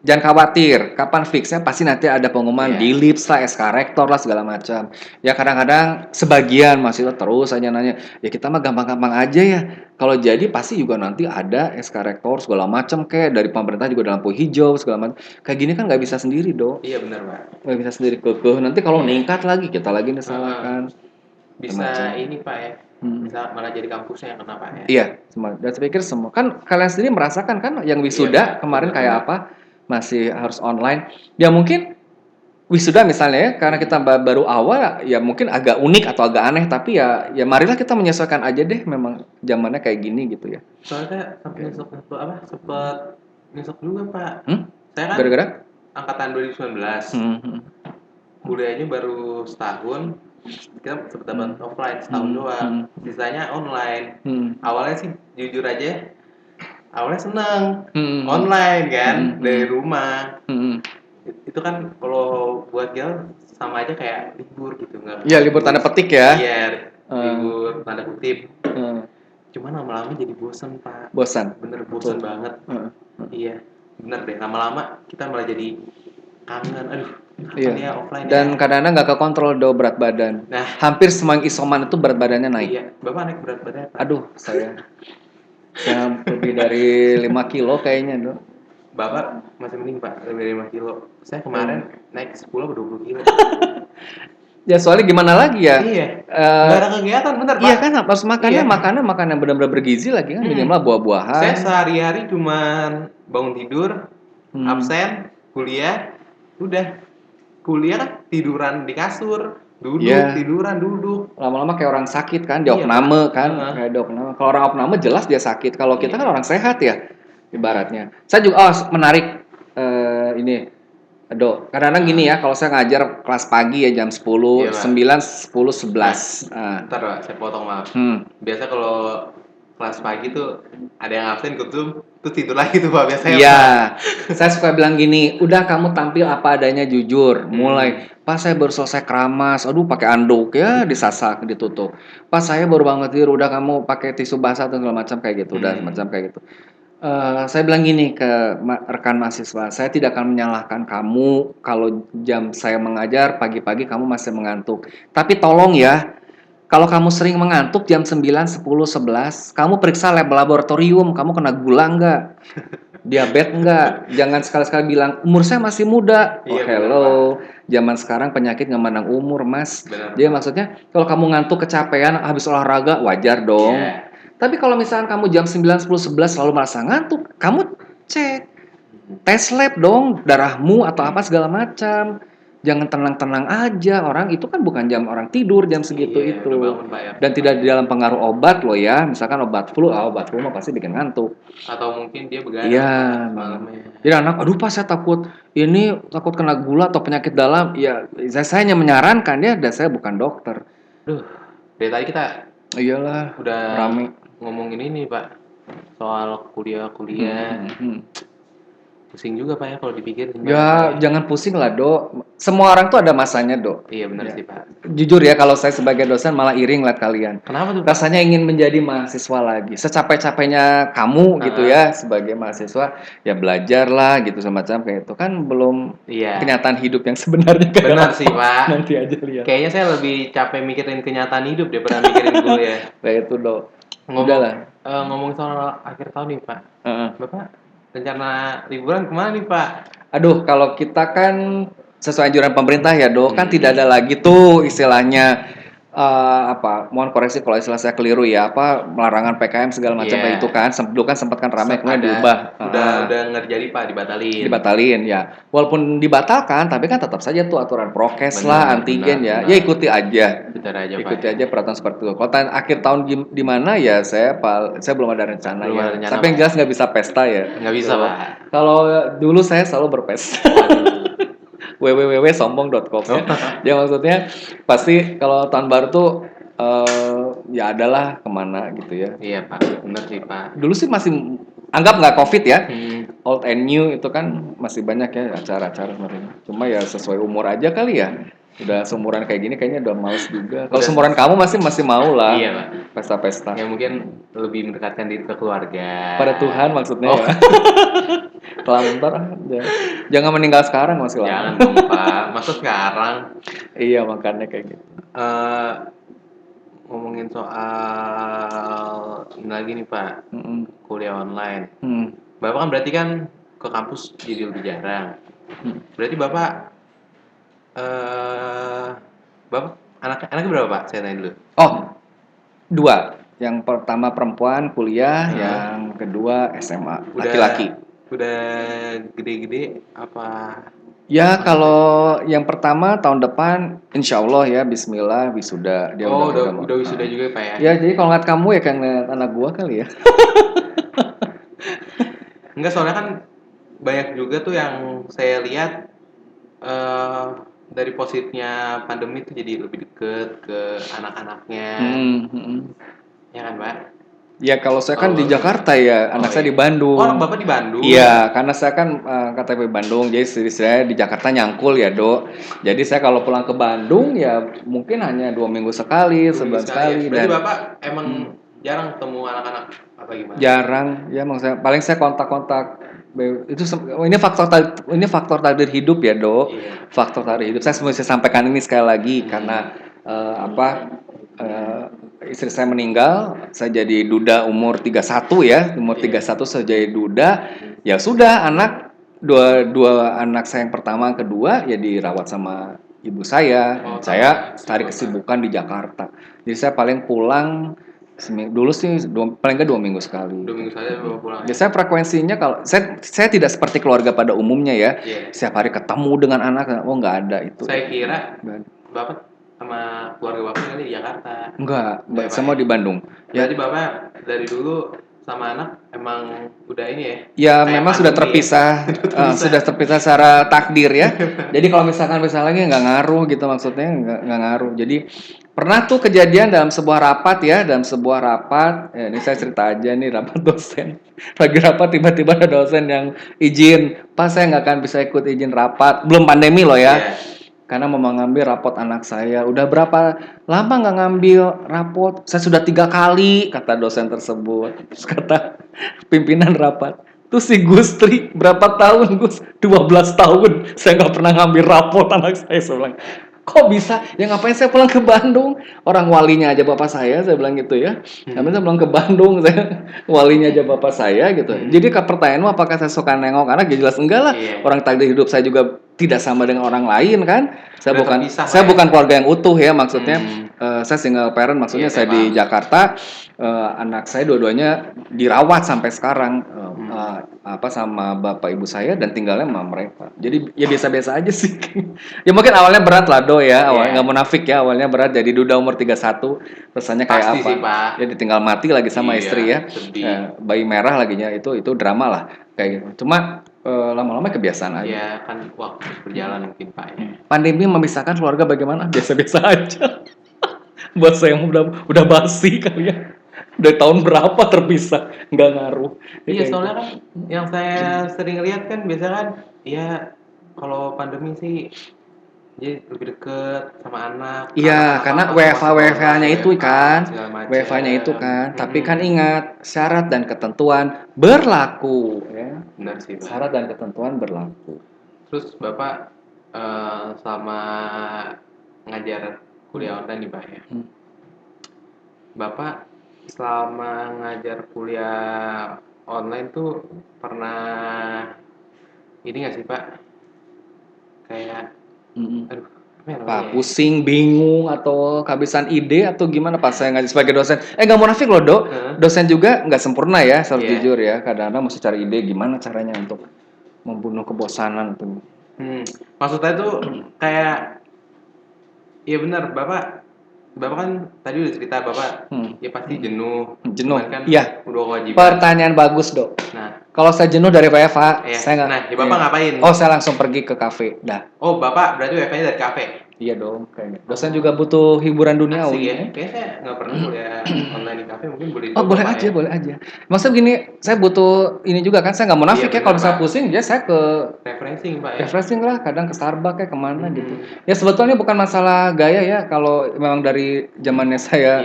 Jangan khawatir, kapan fixnya pasti nanti ada pengumuman di LIPS lah, SK Rektor lah segala macam. Ya kadang-kadang sebagian mahasiswa terus aja nanya, ya kita mah gampang-gampang aja ya. Kalau jadi pasti juga nanti ada SK Rektor segala macam kayak dari pemerintah juga ada lampu hijau segala macam. Kayak gini kan nggak bisa sendiri Dok. Iya benar Pak. Nggak bisa sendiri kekeh. Nanti kalau meningkat lagi kita lagi disalahkan. Bisa ini Pak ya. Bisa malah jadi kampusnya yang kena Pak ya. Iya, semua. Dan saya pikir semua kan kalian sendiri merasakan kan yang wisuda kemarin kayak apa? Masih harus online. Ya mungkin wisuda misalnya ya, karena kita baru awal ya mungkin agak unik atau agak aneh, tapi ya marilah kita menyesuaikan aja deh, memang zamannya kayak gini gitu ya. Soalnya sampai sempat nyesek juga Pak. Saya kan gara-gara angkatan 2019. Kuliahnya baru setahun. Kita sempat dapat offline setahun doang. Sisanya online. Awalnya sih jujur aja awalnya seneng online kan dari rumah. Itu kan kalau buat Gel sama aja kayak libur gitu nggak? Iya libur tanda petik ya. Iya libur tanda kutip. Cuman lama-lama jadi bosan Pak. Bener bosan banget. Iya bener deh lama-lama kita malah jadi kangen. Aduh. Iya. Offline dan kadang-kadang nggak kekontrol berat badan. Nah, hampir semua yang isoman itu berat badannya naik. Iya. Bapak naik berat badan Pak? Aduh, saya lebih dari 5 kilo kayaknya, Dok. Bapak masih mending Pak, lebih dari 5 kilo. Saya kemarin naik 10 atau 20 kilo. Ya soalnya gimana lagi ya? Iya. Gak ada kegiatan, bener Pak. Iya kan, harus makan yang benar-benar bergizi lagi kan, minimal buah-buahan. Saya sehari-hari cuman bangun tidur, absen, kuliah, udah. Kuliah kan tiduran di kasur, tiduran, duduk. Lama-lama kayak orang sakit kan, diopname kan, kayak diopname. Kalau orang opname jelas dia sakit. Kalau kita kan orang sehat ya, ibaratnya. Saya juga menarik ini, Dok. Kadang-kadang gini ya, kalau saya ngajar kelas pagi ya jam 10, 9, 10, 11. Bentar Pak, saya potong maaf. Biasa kalau kelas pagi tuh ada yang absen ikut Zoom, terus tidur lagi tuh Pak biasanya. Iya, saya suka bilang gini, udah kamu tampil apa adanya jujur. Mulai, Pak saya baru selesai keramas, aduh pakai anduk ya, disasak, ditutup. Pak saya baru banget tidur, udah kamu pakai tisu basah atau segala macam kayak gitu, udah macam kayak gitu. Saya bilang gini ke rekan mahasiswa, saya tidak akan menyalahkan kamu kalau jam saya mengajar pagi-pagi kamu masih mengantuk. Tapi tolong ya, Kalau kamu sering mengantuk jam 9, 10, 11, kamu periksa lab laboratorium, kamu kena gula enggak? Diabetes enggak? Jangan sekali-sekali bilang, umur saya masih muda. Oh, Iya, hello. Zaman sekarang penyakit nggak mandang umur, Mas. Benar, Jadi Pak. maksudnya, kalau kamu ngantuk kecapean, habis olahraga, wajar dong. Iya. Tapi kalau misalkan kamu jam 9, 10, 11 selalu merasa ngantuk, kamu cek. Tes lab dong, darahmu atau apa segala macam. Jangan tenang-tenang aja, orang itu kan bukan jam orang tidur jam segitu Iya, itu. udah bangun, Pak, ya. Dan tidak di dalam pengaruh obat loh ya, misalkan obat flu mah pasti bikin ngantuk. Atau mungkin dia begadang, Iya, Pak, malamnya. jadi anak, aduh Pak saya takut kena gula atau penyakit dalam. Ya, saya hanya menyarankan ya, dan saya bukan dokter. Duh, dari tadi kita Iyalah, udah rame. ngomongin ini, Pak, soal kuliah. Pusing juga, Pak, ya kalau dipikir. Ya, jangan pusing lah, Dok. Semua orang tuh ada masanya, Dok. Iya, benar Ya. sih, Pak. Jujur ya, kalau saya sebagai dosen malah iri ngeliat kalian. Kenapa tuh, Pak? Rasanya ingin menjadi mahasiswa lagi. Secapek-capeknya kamu gitu ya, sebagai mahasiswa, ya belajar lah gitu semacam kayak itu. Kan belum kenyataan hidup yang sebenarnya. Benar sih, Pak. Nanti aja lihat. Kayaknya saya lebih capek mikirin kenyataan hidup daripada mikirin kuliah. Kayak itu, Dok. Udahlah. Ngomong soal akhir tahun nih, Pak. Bapak rencana liburan kemana nih, Pak? Aduh, kalau kita kan sesuai anjuran pemerintah ya, Dok, kan tidak ada lagi tuh istilahnya mohon koreksi kalau istilah saya keliru ya, larangan PKM segala macam kayak itu kan. Dulu kan sempat kan ramai kemudian diubah. Udah nggak jadi, Pak, dibatalin ya. Walaupun dibatalkan, tapi kan tetap saja tuh aturan prokes lah, antigen ya. Ya ikuti aja. Ikuti aja peraturan seperti itu. Kalau akhir tahun di mana ya saya belum ada rencana ya. Tapi yang jelas nggak bisa pesta ya. Nggak bisa, Pak. Kalau dulu saya selalu berpesta. www.sombong.com ya. Maksudnya pasti kalau tahun baru tuh ya adalah kemana gitu ya. Iya, Pak, benar sih, Pak. Dulu sih masih anggap nggak COVID ya, old and new itu kan masih banyak ya acara-acara sebenarnya. Cuma ya sesuai umur aja kali ya. Udah seumuran kayak gini kayaknya udah males juga. Kalau seumuran kamu masih mau lah. Iya, Pak. Pesta-pesta. Ya mungkin lebih mendekatkan diri ke keluarga. Pada Tuhan maksudnya ya. Kelantar aja. Jangan meninggal sekarang masih lama. Jangan dong, Pak. Masa sekarang? Iya, makanya kayak gitu. Ngomongin soal ini lagi nih, Pak. Kuliah online. Bapak kan berarti kan ke kampus jadi lebih jarang. Berarti Bapak anaknya berapa, Pak? Saya tanya dulu. Oh, 2. Yang pertama perempuan kuliah, yang kedua SMA, laki-laki. Udah gede-gede apa? Ya, kalau yang pertama tahun depan insya Allah ya, bismillah wisuda. Dia udah wisuda juga, Pak, ya? Ya, jadi kalau ngeliat kamu ya kayak ngeliat anak gua kali ya. Enggak, soalnya kan banyak juga tuh yang saya lihat dari positifnya pandemi itu jadi lebih deket ke anak-anaknya. Ya kan, Pak? Ya kalau saya kan di Jakarta ya, anak saya di Bandung. Oh, Bapak di Bandung? Iya, karena saya kan KTP Bandung, jadi saya di Jakarta nyangkul ya, Dok. Jadi saya kalau pulang ke Bandung ya mungkin hanya 2 minggu sekali, sebulan sekali. Berarti Bapak emang jarang ketemu anak-anak apa gimana? Jarang, ya maksudnya paling saya kontak-kontak itu. Ini faktor takdir hidup ya, Dok. Iya. Faktor takdir hidup. Saya sampaikan ini sekali lagi karena istri saya meninggal, saya jadi duda umur 31 ya. Umur 31 saya jadi duda. Ya sudah, dua anak saya yang pertama, kedua ya dirawat sama ibu saya. Saya cari kesibukan di Jakarta. Jadi saya paling pulang dulu sih paling nggak 2 minggu sekali. 2 minggu saja Bapak pulang. Ya, saya frekuensinya kalau saya tidak seperti keluarga pada umumnya ya. Setiap hari ketemu dengan anak, nggak ada itu. Saya kira Bapak sama keluarga Bapak di Jakarta. Enggak, saya mau di Bandung. Jadi Bapak dari dulu sama anak emang udah ini ya? Ya memang sudah terpisah, sudah terpisah secara takdir ya. Jadi kalau misalnya nggak ngaruh gitu, maksudnya nggak ngaruh. Jadi pernah tuh kejadian dalam sebuah rapat ya, ini saya cerita aja nih, rapat dosen. Lagi rapat tiba-tiba ada dosen yang izin, Pak saya nggak akan bisa ikut izin rapat, belum pandemi loh ya. Karena mau ngambil rapot anak saya. Udah berapa lama nggak ngambil rapot? Saya sudah 3 kali, kata dosen tersebut. Terus kata pimpinan rapat, tuh si Gustri berapa tahun, Gus? 12 tahun saya nggak pernah ngambil rapot anak saya. Saya bilang, Kok bisa? Ya ngapain saya pulang ke Bandung? Orang walinya aja bapak saya bilang gitu ya. Ngapain saya pulang ke Bandung? Saya walinya aja bapak saya gitu. Jadi pertanyaanmu apakah saya suka nengok anak? Ya jelas enggak lah. Iya. Orang takdir hidup saya juga tidak sama dengan orang lain kan. Saya Udah bukan terpisah, saya Pak, bukan keluarga yang utuh ya maksudnya. Saya single parent maksudnya Iya, saya saya di paham. Jakarta. Anak saya dua-duanya dirawat sampai sekarang sama bapak ibu saya dan tinggalnya sama mereka. Jadi ya biasa-biasa aja sih. Ya mungkin awalnya berat lah Do ya, awalnya nggak munafik ya, awalnya berat jadi duda umur 31 rasanya kayak Pasti apa? sih, Pak. Ya ditinggal mati lagi sama Iya, istri ya. sedih. Bayi merah laginya itu drama lah kayak gitu. Cuma lama-lama kebiasaan aja. Iya, kan waktu berjalan mungkin, Pak ya. Pandemi memisahkan keluarga bagaimana? Biasa-biasa aja. Buat saya udah basi kali ya. Dari tahun berapa terpisah, nggak ngaruh. Iya, soalnya kan yang saya sering lihat kan biasa kan, ya kalau pandemi sih jadi lebih deket sama anak. Iya, karena WFH-nya itu kan, segala macem. WFH-nya itu kan. Tapi kan ingat, syarat dan ketentuan berlaku. Ya. Benar sih, Pak. Syarat dan ketentuan berlaku. Terus Bapak selama ngajar kuliah online nih, Pak ya. Bapak selama ngajar kuliah online tuh pernah ini nggak sih, Pak? Kayak aduh, apa ya namanya ya? Pusing, bingung, atau kehabisan ide atau gimana pas saya ngajar sebagai dosen? Nggak munafik loh, Dok. Dosen juga nggak sempurna ya, harus jujur ya. Kadang-kadang mesti cari ide gimana caranya untuk membunuh kebosanan tuh. Maksud saya tuh kayak ya benar, Bapak kan tadi udah cerita Bapak ya pasti jenuh. Cuman kan Iya. udah kewajiban. Pertanyaan bagus, Dok. Nah, kalau saya jenuh dari WFH, saya nggak. Nah, ya Bapak ngapain? Oh, saya langsung pergi ke kafe. Dah. Oh, Bapak berarti WFH-nya dari kafe? Iya dong, kayaknya. Dosen juga butuh hiburan duniawi. Asik ya. Kayaknya saya nggak pernah kuliah online di kafe, mungkin boleh. Oh, boleh aja, boleh aja. Maksudnya gini, saya butuh ini juga kan, saya nggak munafik ya. Kalau misalnya pusing, ya saya ke refreshing, Pak ya. Refreshing lah, kadang ke Starbucks kayak kemana gitu. Ya sebetulnya bukan masalah gaya ya, kalau memang dari zamannya saya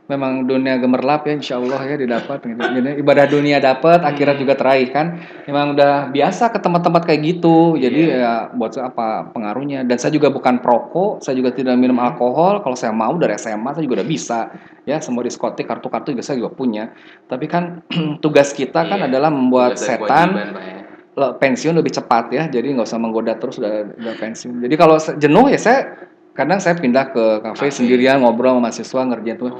memang dunia gemerlap ya, insya Allah ya didapat gitu. Jadi ibadah dunia dapat, akhirat juga teraih kan. Memang udah biasa ke tempat-tempat kayak gitu. Jadi ya buat saya apa pengaruhnya. Dan saya juga bukan perokok, saya juga tidak minum alkohol. Kalau saya mau dari SMA saya juga udah bisa. Ya semua diskotik, kartu-kartu juga saya juga punya. Tapi kan tugas kita kan adalah membuat setan pensiun lebih cepat ya. Jadi nggak usah menggoda terus udah pensiun. Jadi kalau jenuh ya kadang saya pindah ke kafe sendirian ngobrol sama mahasiswa ngerjain tuh.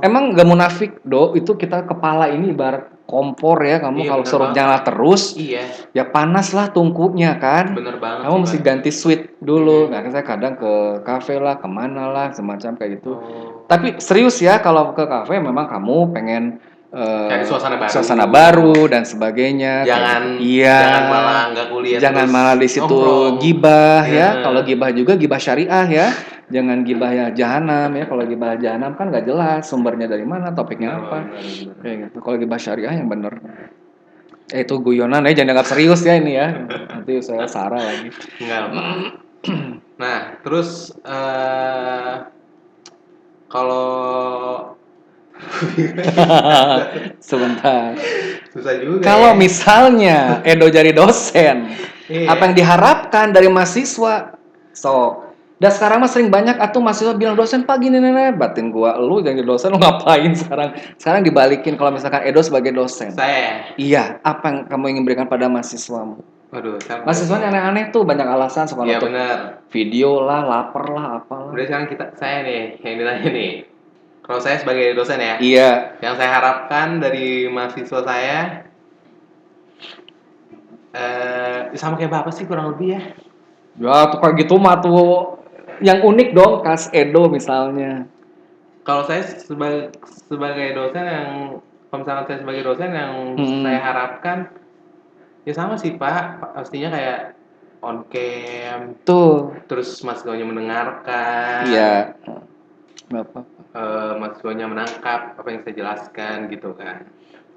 Emang gak munafik Do, itu kita kepala ini ibarat kompor ya, kamu kalau suruh nyala terus ya panas lah tungkunya kan. Bener banget. Kamu mesti ganti switch dulu. Nah saya kadang ke kafe lah, kemana lah semacam kayak gitu. Tapi serius ya, kalau ke kafe memang kamu pengen cari suasana baru dan sebagainya. Jangan malah nggak kuliah. Jangan malah di situ gibah ya. Kalau gibah juga gibah syariah ya. Jangan gibah ya jahanam ya. Kalau gibah jahanam kan nggak jelas sumbernya dari mana, topiknya apa. Kayak gitu. Kalau gibah syariah yang bener. Itu guyonan ya, jangan anggap serius ya ini ya. Nanti saya sarah lagi. Enggak, Pak. Nah, terus kalau sebentar. Susah juga. Kalau misalnya Edo jadi dosen, apa yang diharapkan dari mahasiswa? Dan sekarang mah sering banyak atau mahasiswa bilang dosen Pak gini nenek, batin gua lu jadi dosen lu ngapain sekarang? Sekarang dibalikin kalau misalkan Edo sebagai dosen. Saya. Iya, apa yang kamu ingin berikan pada mahasiswamu? Waduh, mahasiswanya aneh-aneh tuh banyak alasan soal untuk video lah, lapar lah, apalah. Udah sekarang saya nih yang ditanya nih. Kalau saya sebagai dosen ya. Iya. Yang saya harapkan dari mahasiswa saya sama kayak Bapak sih kurang lebih ya. Ya tuh kayak gitu mah tuh yang unik dong, Kas Edo misalnya. Kalau saya sebagai dosen kalau misalkan saya sebagai dosen yang saya harapkan ya sama sih Pak, pastinya kayak on cam. Tuh. Terus mahasiswanya mendengarkan. Iya. Bapak. Mahasiswanya menangkap apa yang saya jelaskan gitu kan.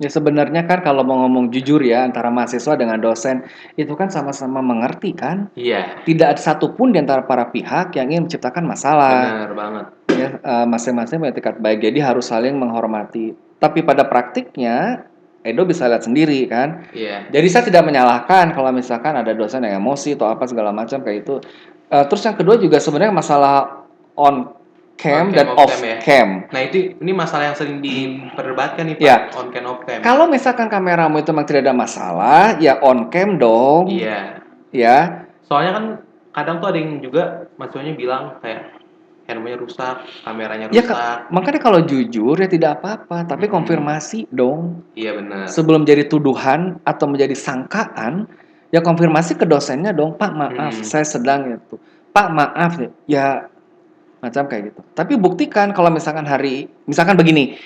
Ya sebenarnya kan kalau mau ngomong jujur ya antara mahasiswa dengan dosen itu kan sama-sama mengerti kan? Iya. Tidak ada satupun di antara para pihak yang ingin menciptakan masalah. Benar banget. Ya, masing-masing punya etikat baik, jadi harus saling menghormati. Tapi pada praktiknya Edo bisa lihat sendiri kan? Iya. Jadi saya tidak menyalahkan kalau misalkan ada dosen yang emosi atau apa segala macam kayak itu. Terus yang kedua juga sebenarnya masalah on cam dan off cam. Nah ini masalah yang sering diperdebatkan nih Pak, ya. On cam off cam. Kalau misalkan kameramu itu memang tidak ada masalah, ya on cam dong. Iya. Ya. Soalnya kan kadang tuh ada yang juga maksudnya bilang kayak handphonenya rusak, kameranya rusak. Ya, makanya kalau jujur ya tidak apa-apa, tapi konfirmasi dong. Iya benar. Sebelum jadi tuduhan atau menjadi sangkaan, ya konfirmasi ke dosennya dong, Pak maaf, saya sedang itu. Pak maaf ya macam kayak gitu. Tapi buktikan kalau misalkan misalkan begini,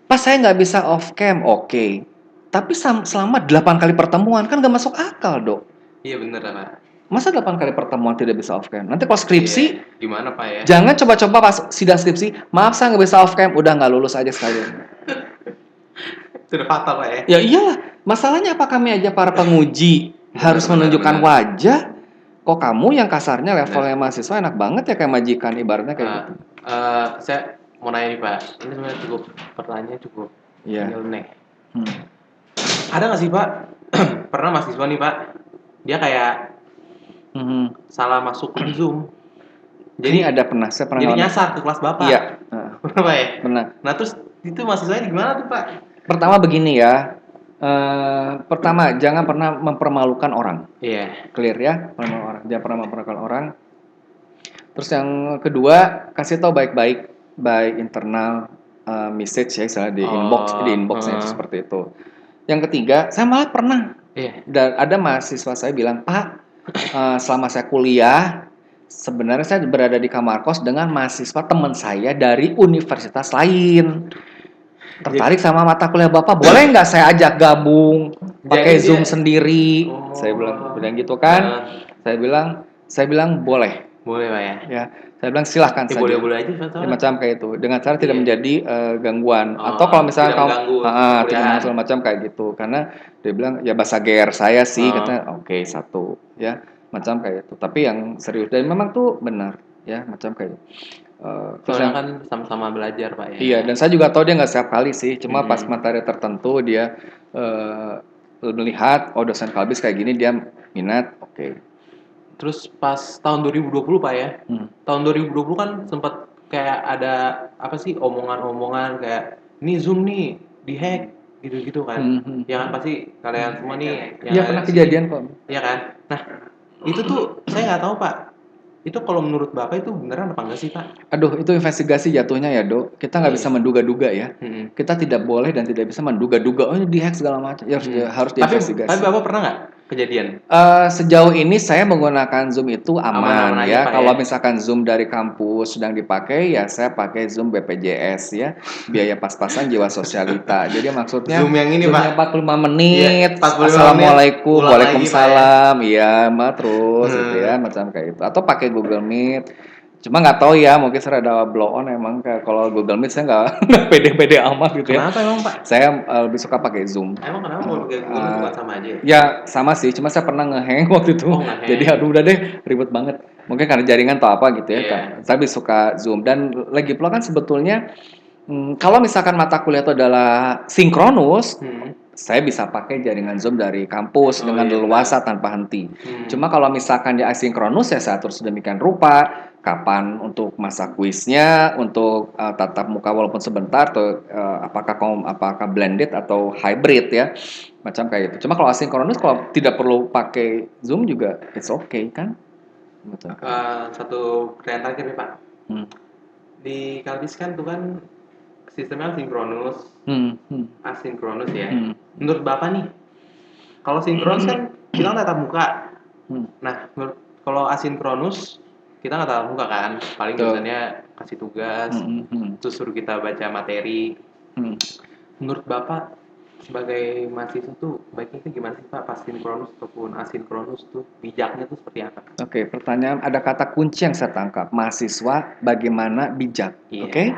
Pak saya nggak bisa off cam, oke. Tapi selama 8 kali pertemuan kan nggak masuk akal dong. Iya benar Pak. Masa 8 kali pertemuan tidak bisa off cam? Nanti kalau skripsi, gimana Pak ya? Jangan coba-coba pas sidang skripsi, maaf saya nggak bisa off cam, udah nggak lulus aja sekalian. Sudah fatal Pak ya? Ya iyalah, masalahnya apa kami aja para penguji harus menunjukkan wajah? Kok kamu yang kasarnya levelnya mahasiswa enak banget ya kayak majikan ibaratnya kayak gitu. Saya mau nanya nih Pak, ini sebenarnya pertanyaan cukup nyeleneh. Ada nggak sih Pak, pernah mahasiswa nih Pak, dia kayak salah masuk ke Zoom. Jadi saya pernah jadi nyasar ke kelas Bapak. Iya. Pernah Pak ya? Pernah. Nah terus itu mahasiswanya gimana tuh Pak? Pertama begini ya, pertama jangan pernah mempermalukan orang. Iya. Clear ya, jangan pernah mempermalukan orang. Terus yang kedua, kasih tahu baik-baik by internal message ya, misalnya di inboxnya itu seperti itu. Yang ketiga, saya malah pernah. Dan ada mahasiswa saya bilang, Pak, selama saya kuliah, sebenarnya saya berada di kamar kos dengan mahasiswa teman saya dari universitas lain. Tertarik sama mata kuliah Bapak, boleh nggak saya ajak gabung pakai Zoom sendiri? Saya bilang gitu kan. Saya bilang boleh. Boleh Pak ya. Ya, saya bilang silahkan saja. Boleh aja ya, macam kayak itu. Dengan cara tidak menjadi gangguan. Atau kalau misalnya kamu tidak mengganggu macam kayak gitu. Karena dia bilang ya bahasa GR saya sih, katanya oke, satu ya, macam kayak itu. Tapi yang serius dan memang tuh benar ya, macam kayak itu. Soalnya kan sama-sama belajar Pak ya. Iya, dan saya juga tahu dia nggak setiap kali sih, cuma pas materi tertentu dia melihat dosen Kalbis kayak gini dia minat, oke. Terus pas tahun 2020 Pak ya, tahun 2020 kan sempat kayak ada apa sih omongan-omongan kayak ini Zoom nih dihack gitu-gitu kan. Ya kan pasti kalian semua nih yang pernah kejadian kok. Iya kan. Nah itu tuh saya nggak tahu Pak. Itu kalau menurut Bapak itu beneran apa enggak sih Pak? Aduh, itu investigasi jatuhnya ya Dok. Kita nggak bisa menduga-duga ya. Kita tidak boleh dan tidak bisa menduga-duga. Oh ini dihack segala macam. Ya harus diinvestigasi. Tapi Bapak pernah nggak kejadian? Sejauh ini saya menggunakan Zoom itu aman ya. Kalau misalkan Zoom dari kampus sedang dipakai ya saya pakai Zoom BPJS ya. Biaya pas-pasan jiwa sosialita. Jadi maksudnya Zoom yang ini Pak 45 menit. Ya, 45 Assalamualaikum, waalaikumsalam. Iya, terus gitu ya, macam kayak itu. Atau pakai Google Meet. Cuma nggak tahu ya, mungkin saya ada blow on emang kalau Google Meet saya nggak pede-pede amat gitu ya. Kenapa emang Pak? Saya lebih suka pakai Zoom. Emang kenapa mau pakai Google Meet bukan sama aja? Ya sama sih, cuma saya pernah nge-hang waktu itu. Jadi aduh udah deh ribet banget. Mungkin karena jaringan atau apa gitu ya. Saya lebih suka Zoom dan lagi pula kan sebetulnya kalau misalkan mata kuliah itu adalah sinkronus, saya bisa pakai jaringan Zoom dari kampus dengan leluasa tanpa henti. Cuma kalau misalkan dia asinkronus ya saya atur sedemikian rupa, kapan untuk masa kuisnya, untuk tatap muka walaupun sebentar, atau apakah blended atau hybrid ya, macam kayak gitu. Cuma kalau asinkronus kalau tidak perlu pakai Zoom juga it's okay kan? Betul. Satu pertanyaan terakhir nih Pak. Di Kalbis kan tuh kan sistemnya sinkronus, asinkronus ya. Menurut Bapak nih, kalau sinkronus kan kita tatap muka. Nah, kalau asinkronus kita nggak tatap muka kan, paling biasanya kasih tugas, terus suruh kita baca materi. Menurut Bapak sebagai mahasiswa tuh baiknya itu gimana sih Pak, pas sinkronus ataupun asinkronus tuh bijaknya tuh seperti apa? Oke, pertanyaan ada kata kunci yang saya tangkap, mahasiswa bagaimana bijak. Oke?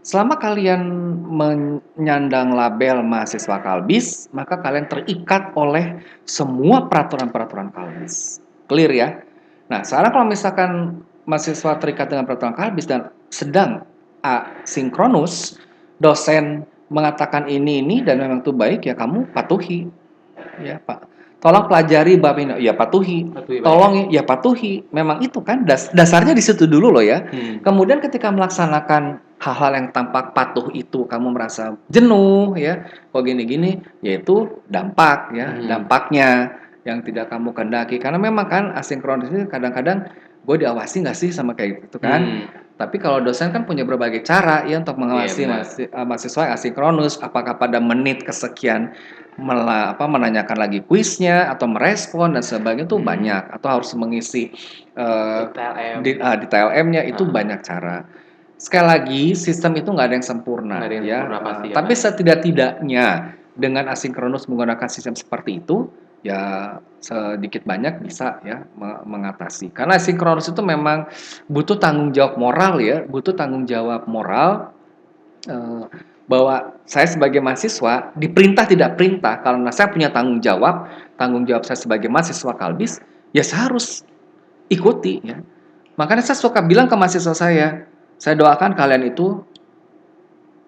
Selama kalian menyandang label mahasiswa Kalbis, maka kalian terikat oleh semua peraturan-peraturan Kalbis. Clear ya? Nah, sekarang kalau misalkan mahasiswa terikat dengan peraturan Kalbis dan sedang asinkronus, dosen mengatakan ini dan memang itu baik, ya kamu patuhi. ya Pak. Tolong pelajari bab ini, ya patuhi. Tolong ya patuhi. Memang itu kan dasarnya di situ dulu loh ya. Kemudian ketika melaksanakan hal-hal yang tampak patuh itu kamu merasa jenuh ya, kok gini-gini, yaitu dampak ya, dampaknya yang tidak kamu kehendaki. Karena memang kan asinkronis itu kadang-kadang gue diawasi nggak sih sama kayak gitu kan. Tapi kalau dosen kan punya berbagai cara ya untuk mengawasi mahasiswa yang asinkronus, apakah pada menit kesekian menanyakan lagi kuisnya atau merespon dan sebagainya itu banyak, atau harus mengisi di TLM-nya itu banyak cara. Sekali lagi sistem itu nggak ada yang sempurna ya, tapi setidak-tidaknya dengan asinkronus menggunakan sistem seperti itu ya sedikit banyak bisa ya mengatasi. Karena asinkronus itu memang butuh tanggung jawab moral ya, butuh tanggung jawab moral bahwa saya sebagai mahasiswa diperintah tidak perintah, karena saya punya tanggung jawab saya sebagai mahasiswa Kalbis ya saya harus ikuti ya. Makanya saya suka bilang ke mahasiswa saya doakan kalian itu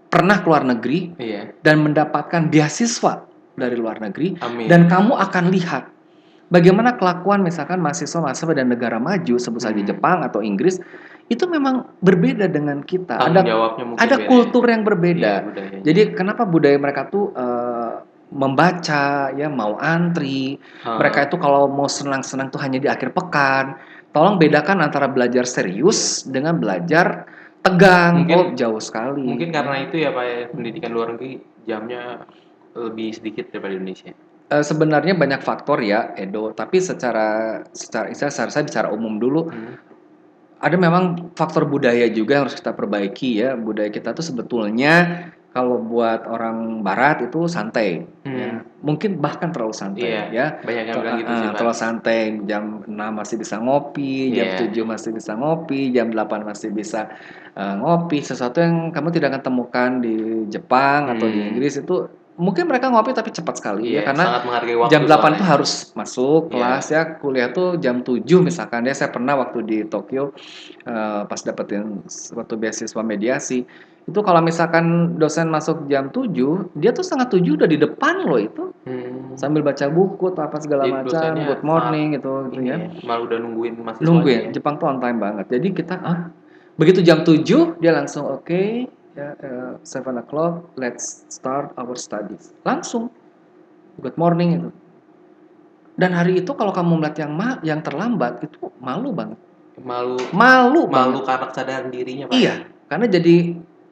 pernah keluar negeri dan mendapatkan beasiswa dari luar negeri. Amin. Dan kamu akan lihat bagaimana kelakuan misalkan mahasiswa dan negara maju, sebut saja Jepang atau Inggris, itu memang berbeda dengan kita. Ada kultur yang berbeda. Jadi kenapa budaya mereka tuh membaca ya, mau antri. Mereka itu kalau mau senang-senang tuh hanya di akhir pekan. Tolong bedakan antara belajar serius dengan belajar tegang. Jauh sekali. Mungkin karena itu ya Pak, pendidikan luar negeri jamnya lebih sedikit daripada Indonesia. Sebenarnya banyak faktor ya, Edo. Tapi secara saya bicara umum dulu. Ada memang faktor budaya juga yang harus kita perbaiki ya. Budaya kita tuh sebetulnya kalau buat orang Barat itu santai, ya. Mungkin bahkan terlalu santai, ya. Banyak yang bilang gitu sih, Pak. Terlalu santai, jam 6 masih bisa ngopi, jam 7 masih bisa ngopi, jam 8 masih bisa ngopi. Sesuatu yang kamu tidak akan temukan di Jepang atau di Inggris itu. Mungkin mereka ngopi tapi cepat sekali ya, karena jam 8 tuh harus masuk kelas ya, kuliah tuh jam 7 misalkan ya. Saya pernah waktu di Tokyo pas dapetin waktu beasiswa mediasi, itu kalau misalkan dosen masuk jam 7, dia tuh 6:30 udah di depan loh itu. Sambil baca buku atau apa segala macam, good morning gitu ya. Malah udah nungguin mahasiswanya. Jepang tuh on time banget. Jadi kita begitu jam 7 dia langsung oke. 7 o'clock, let's start our studies. Langsung, good morning itu. Dan hari itu kalau kamu melihat yang terlambat itu malu banget. Malu karena kesadaran dirinya Pak. Iya, karena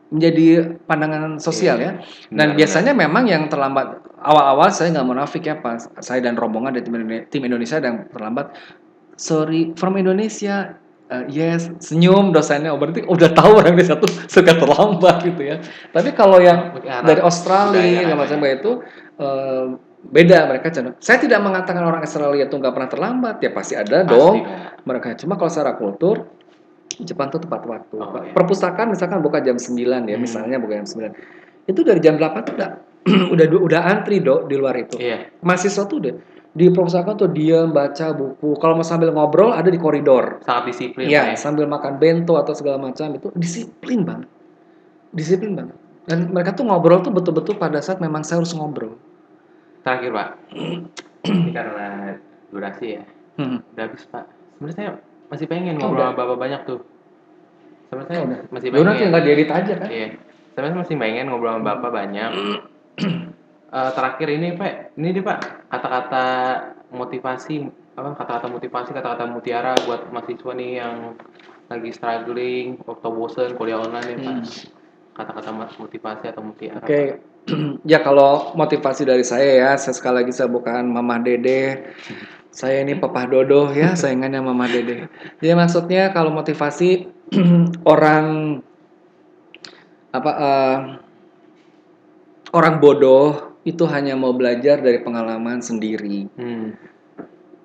menjadi pandangan sosial ya. Dan biasanya memang yang terlambat awal-awal, saya nggak munafik ya, pas saya dan rombongan dari tim Indonesia yang terlambat. Sorry, from Indonesia. Yes, senyum dosennya, berarti udah tahu orang Indonesia tuh suka terlambat gitu ya. Tapi kalau yang dari Australia yang macam itu beda, mereka cenderung. Saya tidak mengatakan orang Australia itu nggak pernah terlambat, ya pasti ada dong. Mereka cuma kalau secara kultur Jepang tuh tepat waktu. Perpustakaan misalkan buka jam 9 ya, misalnya buka jam 9. Itu dari jam 8 tuh udah antri di luar itu. Mahasiswa tuh udah di perpustakaan tuh diam baca buku. Kalau mau sambil ngobrol ada di koridor. Sangat disiplin. Iya, sambil makan bento atau segala macam itu disiplin banget. Dan mereka tuh ngobrol tuh betul-betul pada saat memang saya harus ngobrol. Terakhir Pak, ini karena durasi ya. Udah habis Pak. Sebenarnya saya masih pengen ngobrol sama Bapak banyak tuh. Sebenarnya saya masih pengen. Nanti nggak diedit aja kan? Iya. Saya masih pengen ngobrol sama Bapak banyak. Terakhir ini Pak, kata-kata motivasi, kata-kata mutiara buat mahasiswa nih yang lagi struggling atau bosen kuliah online nih Pak. Kata-kata motivasi atau mutiara. Oke. Ya kalau motivasi dari saya sekali lagi saya bukan Mama Dede. Saya ini Papa Dodo ya, saingannya Mama Dede. Jadi maksudnya kalau motivasi orang bodoh itu hanya mau belajar dari pengalaman sendiri.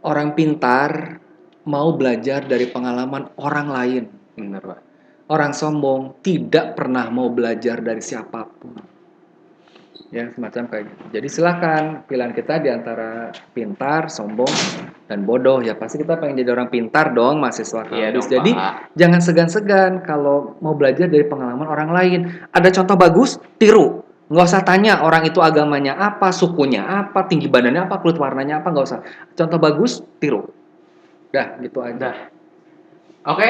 Orang pintar mau belajar dari pengalaman orang lain. Benar, Pak. Orang sombong tidak pernah mau belajar dari siapapun. Ya, semacam kayak gitu. Jadi silakan pilihan kita di antara pintar, sombong, dan bodoh. Ya pasti kita pengen jadi orang pintar dong, mahasiswa Kalbis. Jadi jangan segan-segan kalau mau belajar dari pengalaman orang lain. Ada contoh bagus, tiru. Nggak usah tanya orang itu agamanya apa, sukunya apa, tinggi badannya apa, kulit warnanya apa, nggak usah. Contoh bagus, tiru. Udah, gitu aja. Udah. Oke,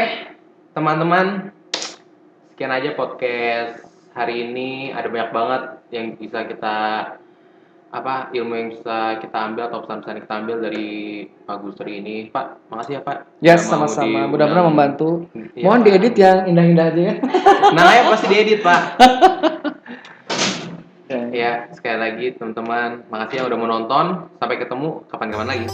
teman-teman, sekian aja podcast hari ini. Ada banyak banget yang bisa kita ilmu yang bisa kita ambil atau pesan-pesan yang kita ambil dari Pak Gusri ini. Pak, makasih ya Pak. Ya, sama-sama. Mudah-mudahan membantu. Ya, Mohon diedit yang indah-indah aja ya. Nah, ya pasti diedit Pak. Ya, sekali lagi teman-teman, makasih yang udah menonton. Sampai ketemu kapan-kapan lagi.